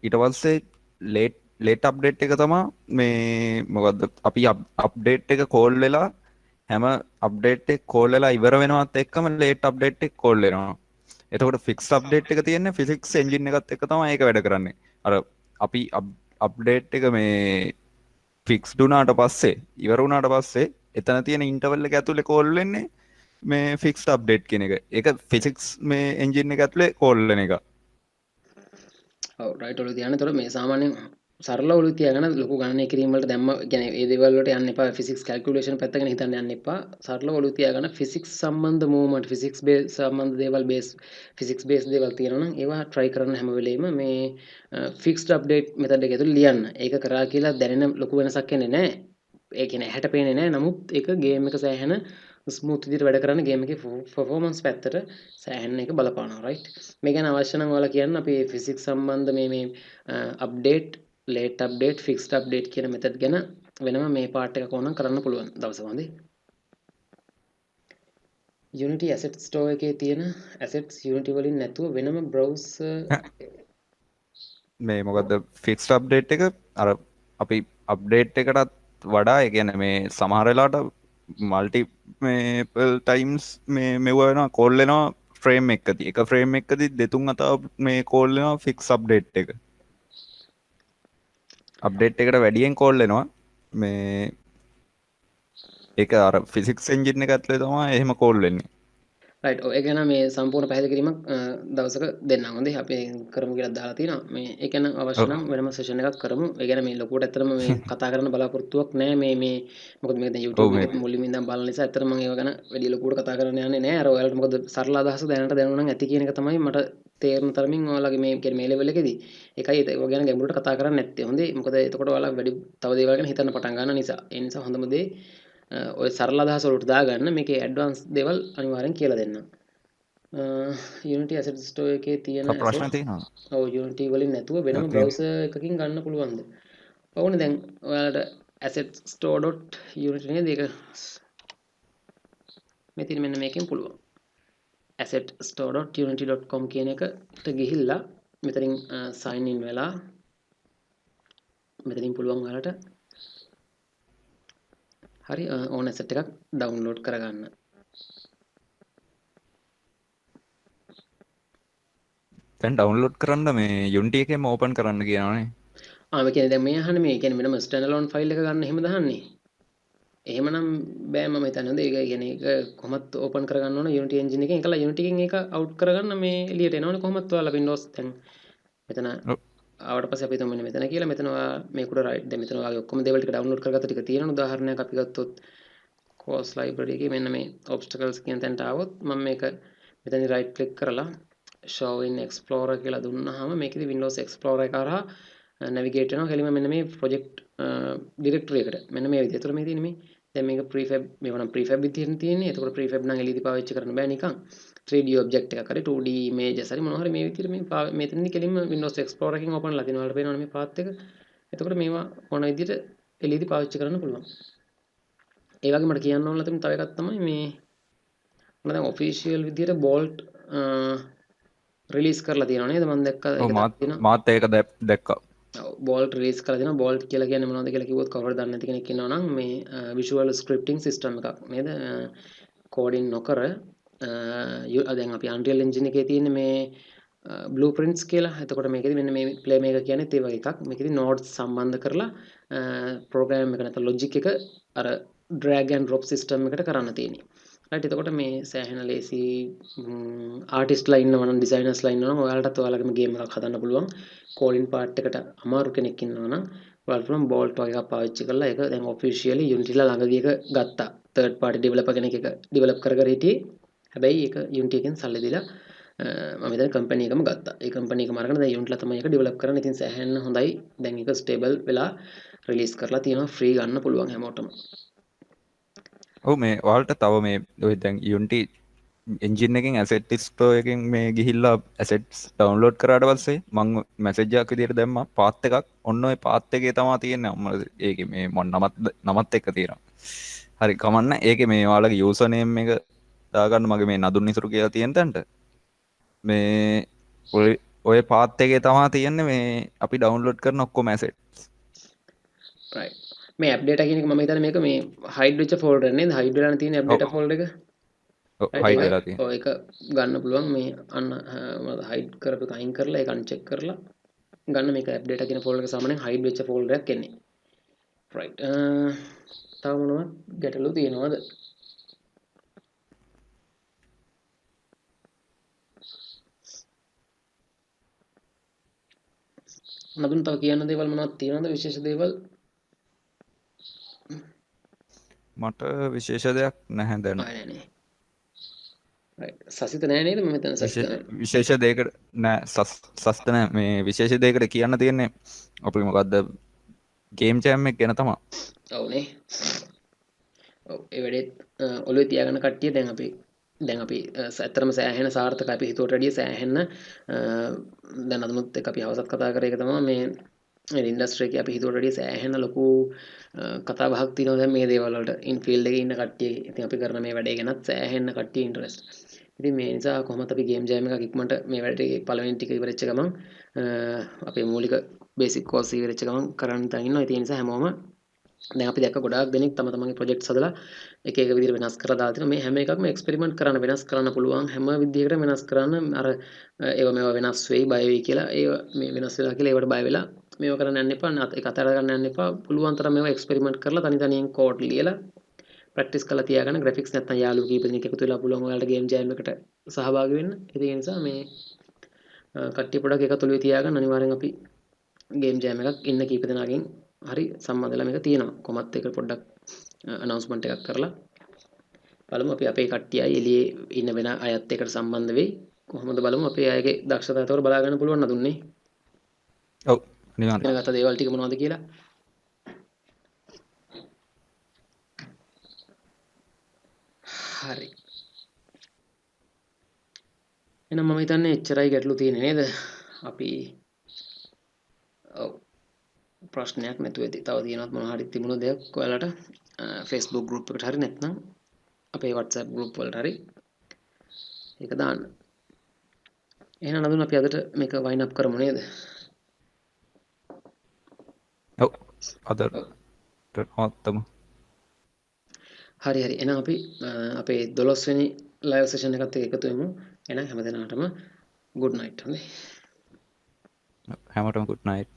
B: ඊට පස්සේ ලේට් අප්ඩේට් එක තමයි මේ මොකද්ද අපි අප්ඩේට් එක කෝල් වෙලා හැම අප්ඩේට් එක කෝල් වෙලා ඉවර වෙනවත් එක්කම ලේට් අප්ඩේට් එක කෝල් වෙනවා. එතකොට ෆික්ස් අප්ඩේට් එක තියෙන්නේ ෆිසික්ස් එන්ජින් එකත් එක්ක තමයි ඒක වැඩ කරන්නේ. අර අපි අප්ඩේට් එක මේ ෆික්ස් වුණාට පස්සේ ඉවර වුණාට පස්සේ එතන තියෙන ඉන්ටර්වල් එක ඇතුලේ කෝල් වෙන්නේ මේ ෆික්ස්ඩ් අප්ඩේට් කියන එක. ඒක ෆිසික්ස් මේ එන්ජින් එක ඇතුලේ කෝල් වෙන එක.
A: ඔව් රයිට් ඔලු තියන්න. ඒතකොට මේ සාමාන්‍යයෙන් සරල ඔලු තියාගෙන ලොකු ගණනය කිරීම වලට දැම්ම කියන්නේ ඒ දේවල් වලට යන්න එපා. ෆිසික්ස් කැල්කියුලේෂන් පැත්ත ගැන හිතන්න යන්න එපා. සරල ඔලු තියාගෙන ෆිසික්ස් සම්බන්ධ මූවමන්ට් ෆිසික්ස් බේස් සම්බන්ධ දේවල් ෆිසික්ස් බේස් දේවල් තියෙනවා නම් ඒවා try කරන්න හැම වෙලෙම මේ ෆික්ස්ඩ් අප්ඩේට් මෙතඩ් එක ඇතුළේ ලියන්න. ඒක කරා කියලා දැනෙන ලොකු වෙනසක් එන්නේ නැහැ. ඒ කියන්නේ ඇහැට පේන්නේ නැහැ. නමුත් ඒක ගේම් එක සෑහෙන ස්මූත් විදිහට වැඩ කරන්න ගේම් එකේ පර්ෆෝමන්ස් පැත්තට සෑහෙන එක බලපානවා රයිට්. මේ ගැන අවශ්‍ය නම් ඔයාලා කියන්න අපි ෆිසික්ස් සම්බන්ධ මේ update late update fixed update කියන මෙතඩ් ගැන වෙනම මේ පාර්ට් එකක් ඕනම් කරන්න පුළුවන් දවසක හොඳේ. Unity asset store එකේ තියෙන assets Unity වලින් නැතුව වෙනම browser
B: මේ මොකද්ද ෆික්ස්ඩ් අප්ඩේට් එක අර අපි අප්ඩේට් එකටත් වඩා ඒ කියන්නේ මේ සමහර වෙලාවට මල්ටිපල් ටයිම්ස් මේ මෙව වෙනවා කෝල් වෙනවා ෆ්‍රේම් එකකදී. එක ෆ්‍රේම් එකකදී දෙතුන් අතාව මේ කෝල් වෙනවා ෆික්ස් අප්ඩේට් එක. අප්ඩේට් එකට වැඩියෙන් කෝල් වෙනවා මේ ඒක අර ෆිසික්ස් එන්ජින් එක ඇතුලේ තමයි එහෙම කෝල් වෙන්නේ.
A: රයිට් ඔය ගැන මේ සම්පූර්ණ පැහැදිලි කිරීමක් දවසක දෙන්නම් හොඳේ අපි කරමු කියලා දාලා තිනවා මේ ඒ ගැන අවශ්‍ය නම් වෙනම සෙෂන් එකක් කරමු ඒ ගැන මේ ලොකුවට ඇත්තටම මේ කතා කරන්න බලාපොරොත්තුවක් නැහැ මේ මොකද මේක දැන් YouTube එකේ මුලින්ම ඉඳන් බලන නිසා ඇත්තටම මම ඒව ගැන වැඩි ලොකුවට කතා කරන්න යන්නේ නැහැ අර ඔයාලට මොකද සරල අදහස දැනට දැනුණා නම් ඇති කියන එක තමයි මට තේරෙන තරමින් ඔයාලගේ මේ කියන්නේ මේ ලෙවල් එකේදී ඒකයි ඒක ගැන ගැඹුරට කතා කරන්නේ නැත්තේ හොඳේ මොකද එතකොට ඔයාලා වැඩි තව දේවල් ගැන හිතන්න පටන් ගන්න නිසා ඒ නිසා හොඳම දේ ඔය සරල අදහස වලට දාගන්න මේකේ ඇඩ්වාන්ස් දේවල් අනිවාර්යෙන් කියලා දෙන්නම්. Unity asset store එකේ තියෙන
B: ප්‍රශ්න තියෙනවා.
A: ඔව් Unity වලින් නැතුව වෙනම browser එකකින් ගන්න පුළුවන්ද? ඔව්නේ දැන් ඔයාලට assetstore.unity නේද ඒක මෙතන මෙන්න මේකෙන් පුළුවන්. assetstore.unity.com කියන එකට ගිහිල්ලා මෙතනින් sign in වෙලා මෙතනින් පුළුවන් ඔයාලට හරි ඕන asset එකක් download කරගන්න.
B: දැන් ඩවුන්ලෝඩ් කරන්න මේ Unity එකේම ඕපන් කරන්න කියනවනේ.
A: මේ කියන්නේ දැන් මේ අහන්නේ මේ කියන්නේ වෙනම standalone file එක ගන්න එහෙම දහන්නේ. එහෙමනම් බෑ මම හිතන්නේ හොඳ ඒක කියන්නේ ඒක කොහොමත් ඕපන් කරගන්න ඕන Unity engine එකෙන් ඒකලා Unity එකෙන් ඒක out කරගන්න මේ එළියට එනවනේ කොහොමත් ඔයාලා Windows දැන් මෙතන ආවට පස්සේ අපි තුමනේ මෙතන කියලා මෙතන ඔයා මේකට right දැන් මෙතන ඔයාගේ ඔක්කොම දේවල් ටික download කරගත්ත ටික තියෙනවා උදාහරණයක් අපි ගත්තොත් course library එකේ මෙන්න මේ obstacles කියන තැනට ආවොත් මම මේක මෙතන right click කරලා show in explorer කියලා දුන්නාම මේකෙදි Windows Explorer එක හරහා නැවිගේට් වෙනවා කෙලින්ම මෙන්න මේ ප්‍රොජෙක්ට් ඩිරෙක්ටරි එකට. මෙන්න මේ විදිහට. ඒතර මේ තියෙන්නේ මේ දැන් මේක ප්‍රීෆැබ් මේක නම් ප්‍රීෆැබ් විදිහට තියෙන්නේ. එතකොට ප්‍රීෆැබ් නම් එළියදී පාවිච්චි කරන්න බෑ නිකන් 3D ඔබ්ජෙක්ට් එකක් හරි 2D images හරි මොනවා හරි මේ විදිහට මේ මෙතනදී කෙලින්ම Windows Explorer එකකින් open කරලා තියෙනවා. ඔයාලට පේනවනේ මේ path එක. එතකොට මේවා මොන විදිහට එළියදී පාවිච්චි කරන්න පුළුවන්. ඒ වගේ මට කියන්න ඕන තිබුණ තව එකක් තමයි මේ මම දැන් ඔෆිෂියල් විදිහට Bolt රිලීස් කරලා තියෙනවා නේද? මම දැක්ක ඒක තියෙනවා.
B: මාත් ඒක දැක්කා.
A: Bolt රිලීස් කරලා තියෙනවා. Bolt කියලා කියන්නේ මොනවද කියලා කිව්වොත් කවුරුහරි දන්නේ නැති කෙනෙක් ඉන්නවා නම් මේ visual scripting system එකක් නේද? කෝඩින් නොකර දැන් අපි Unreal Engine එකේ තියෙන මේ blueprints කියලා. එතකොට මේකෙදි මෙන්න මේ Playmaker කියන්නේ ඒ වගේ එකක්. මේකෙදි nodes සම්බන්ධ කරලා program එක නැත්නම් logic එක අර drag and drop system එකට කරන්න තියෙන්නේ. right එතකොට මේ සෑහෙන ලේසි ආටිස්ට්ලා ඉන්නවා නම් ඩිසයිනර්ස්ලා ඉන්නවා නම් ඔයාලටත් ඔයාලගේම ගේම් එකක් හදන්න පුළුවන්. කෝඩින් පාර්ට් එකට අමාරු කෙනෙක් ඉන්නවා නම් ඔයාලට පුළුවන් Bolt වගේ එකක් පාවිච්චි කරලා ඒක දැන් ඔෆිෂියලි Unity ලා ළඟදී එක ගත්තා. third party developer කෙනෙක් එක develop කර හිටියේ. හැබැයි ඒක Unity එකෙන් සල්ලි දීලා මම හිතන්නේ කම්පැනි එකම ගත්තා. ඒ කම්පැනි එකම අරගෙන දැන් Unity ලා තමයි ඒක develop කරන්නේ. ඉතින් සෑහෙන හොඳයි. දැන් ඒක stable වෙලා release කරලා තියෙනවා. free ගන්න පුළුවන් හැමෝටම.
B: ඔව් මේ ඔයාලට තව මේ ඔය දැන් Unity එන්ජින් එකෙන් ඇසෙට් ස්ටෝර් එකෙන් මේ ගිහිල්ලා ඇසෙට්ස් ඩවුන්ලෝඩ් කරාට පස්සේ මම මැසේජ් එකක් විදියට දැම්මා පාත් එකක් ඔන්න ඔය පාත් එකේ තමයි තියෙන්නේ අම්මලා ඒකේ මේ මොන නමත් එක්ක තියෙනවා හරි කමන්න ඒකේ මේ ඔයාලගේ යූසර් නේම් එක දාගන්න මගේ මේ නදුන් ඉසුරු කියලා තියෙන තැනට මේ ඔය පාත් එකේ තමයි තියෙන්නේ මේ අපි ඩවුන්ලෝඩ් කරන ඔක්කොම ඇසෙට්ස්
A: right මේ app data කියන එක මම හිතන්නේ මේක මේ hide වෙච්ච folder නේද hide වෙලා තියෙන app data folder එක
B: හයිඩ් වෙලා තියෙනවා.
A: ඔය එක ගන්න පුළුවන් මේ අන්න මොනවද හයිඩ් කරපු එක අයින් කරලා ඒක අන්චෙක් කරලා ගන්න මේක app data කියන folder එක සාමාන්‍යයෙන් hide වෙච්ච folder එකක් එන්නේ. right තව මොනවද ගැටලු තියෙනවද? නදුන් තව කියන්න දේවල් මොනවද තියෙනවද විශේෂ දේවල්?
B: මට විශේෂ දෙයක් නැහැ දැන්.
A: නෑ සසිත නෑ නේද මම හිතන්නේ සසිත නෑ.
B: විශේෂ දෙයකට නෑ සස්ත නෑ මේ විශේෂ දෙයකට කියන්න තියෙන්නේ අපි මොකද්ද ගේම් ජෑම් එක ගැන තමයි.
A: ඔව්නේ. ඔව් ඒ වැඩේත් ඔළුවේ තියාගන්න කට්ටිය දැන් අපි ඇත්තටම සෑහෙන සාර්ථකයි අපි හිතුවට වැඩිය සෑහෙන දැන් අදමුත් එක්ක අපි හවසත් කතා කරේ එක තමයි මේ ඉන්ඩස්ට්‍රි එකේ අපි හිතුවට වැඩිය සෑහෙන ලොකු කතා බහක් තියෙනවා දැන් මේ දේවල් වලට ඉන්ෆීල්ඩ් එකේ ඉන්න කට්ටිය. ඉතින් අපි කරන මේ වැඩේ ගැනත් සෑහෙන කට්ටිය ඉන්ටරෙස්ට්. ඉතින් මේ නිසා කොහොමද අපි ගේම් ජෑම් එකක් ඉක්මනට මේ වැඩේ පළවෙනි ටික ඉවරෙච්ච ගමන් අපේ මූලික බේසික් කෝස් ඉවරෙච්ච ගමන් කරන්න තන් ඉන්නවා. ඒ නිසා හැමෝම දැන් අපි දැක්ක ගොඩාක් දෙනෙක් තම තමන්ගේ ප්‍රොජෙක්ට්ස් හදලා එක එක විදිහට වෙනස් කරලා දාලා තියෙනවා. මේ හැම එකක්ම එක්ස්පෙරිමන්ට් කරන්න වෙනස් කරන්න පුළුවන්. හැම විදිහකට වෙනස් කරන්න අර මේවා වෙනස් වෙයි බය වෙයි කියලා ඒව මේ වෙනස් වෙලා කියලා ඒවට බය වෙලා මේව කරන්න යන්න එපා. ඒක අතහැර ගන්න යන්න එපා. පුළුවන් තරම් මේවා එක්ස්පෙරිමන්ට් කරලා තනි තනියෙන් කෝඩ් ලියලා ප්‍රැක්ටිස් කරලා තියාගන්න. ග්‍රැෆික්ස් නැත්නම් යාළුවෝ කීප දෙනෙක් එකතු වෙලා පුළුවන් ඔයාලට ගේම් ජෑම් එකට සහභාගී වෙන්න. ඉතින් ඒ නිසා මේ කට්ටිය පොඩක් එකතු වෙලා තියාගන්න අනිවාර්යෙන් අපි ගේම් ජෑම් එකක් ඉන්න කීප දෙනාගෙන් හරි සම්බන්ධලා මේක තියෙනවා. කොමත් එක පොඩ්ඩක් අනවුන්ස්මන්ට් එකක් කරලා බලමු අපි අපේ කට්ටියයි එළියේ ඉන්න වෙන අයත් එක්ක සම්බන්ධ වෙයි. කොහොමද බලමු අපේ අයගේ දක්ෂතා තවර බලා ගන්න පුළුවන් නදුන්නේ.
B: ඔව් අනිවාර්යයෙන්.
A: ඉගෙන ගත්ත දේවල් ටික මොනවද කියලා. හරි. එහෙනම් මම හිතන්නේ එච්චරයි ගැටලු තියෙන්නේ නේද? අපි ඔව් ප්‍රශ්නයක් නැතුව ඇති. තව තියෙනවත් මොනවා හරි තිබුණ දෙයක් ඔයාලට Facebook group එකට හරි නැත්නම් අපේ WhatsApp group වලට හරි ඒක දාන්න. එහෙනම් නදුන අපි අදට මේක වයින් අප් කරමු නේද?
B: ඔව් අදට නවත්තමු.
A: හරි හරි. එහෙනම් අපි අපේ 12 වෙනි live session එකත් එක්ක එකතු වෙමු. එහෙනම් හැමදෙනාටම good night හොඳයි.
B: හැමෝටම good night.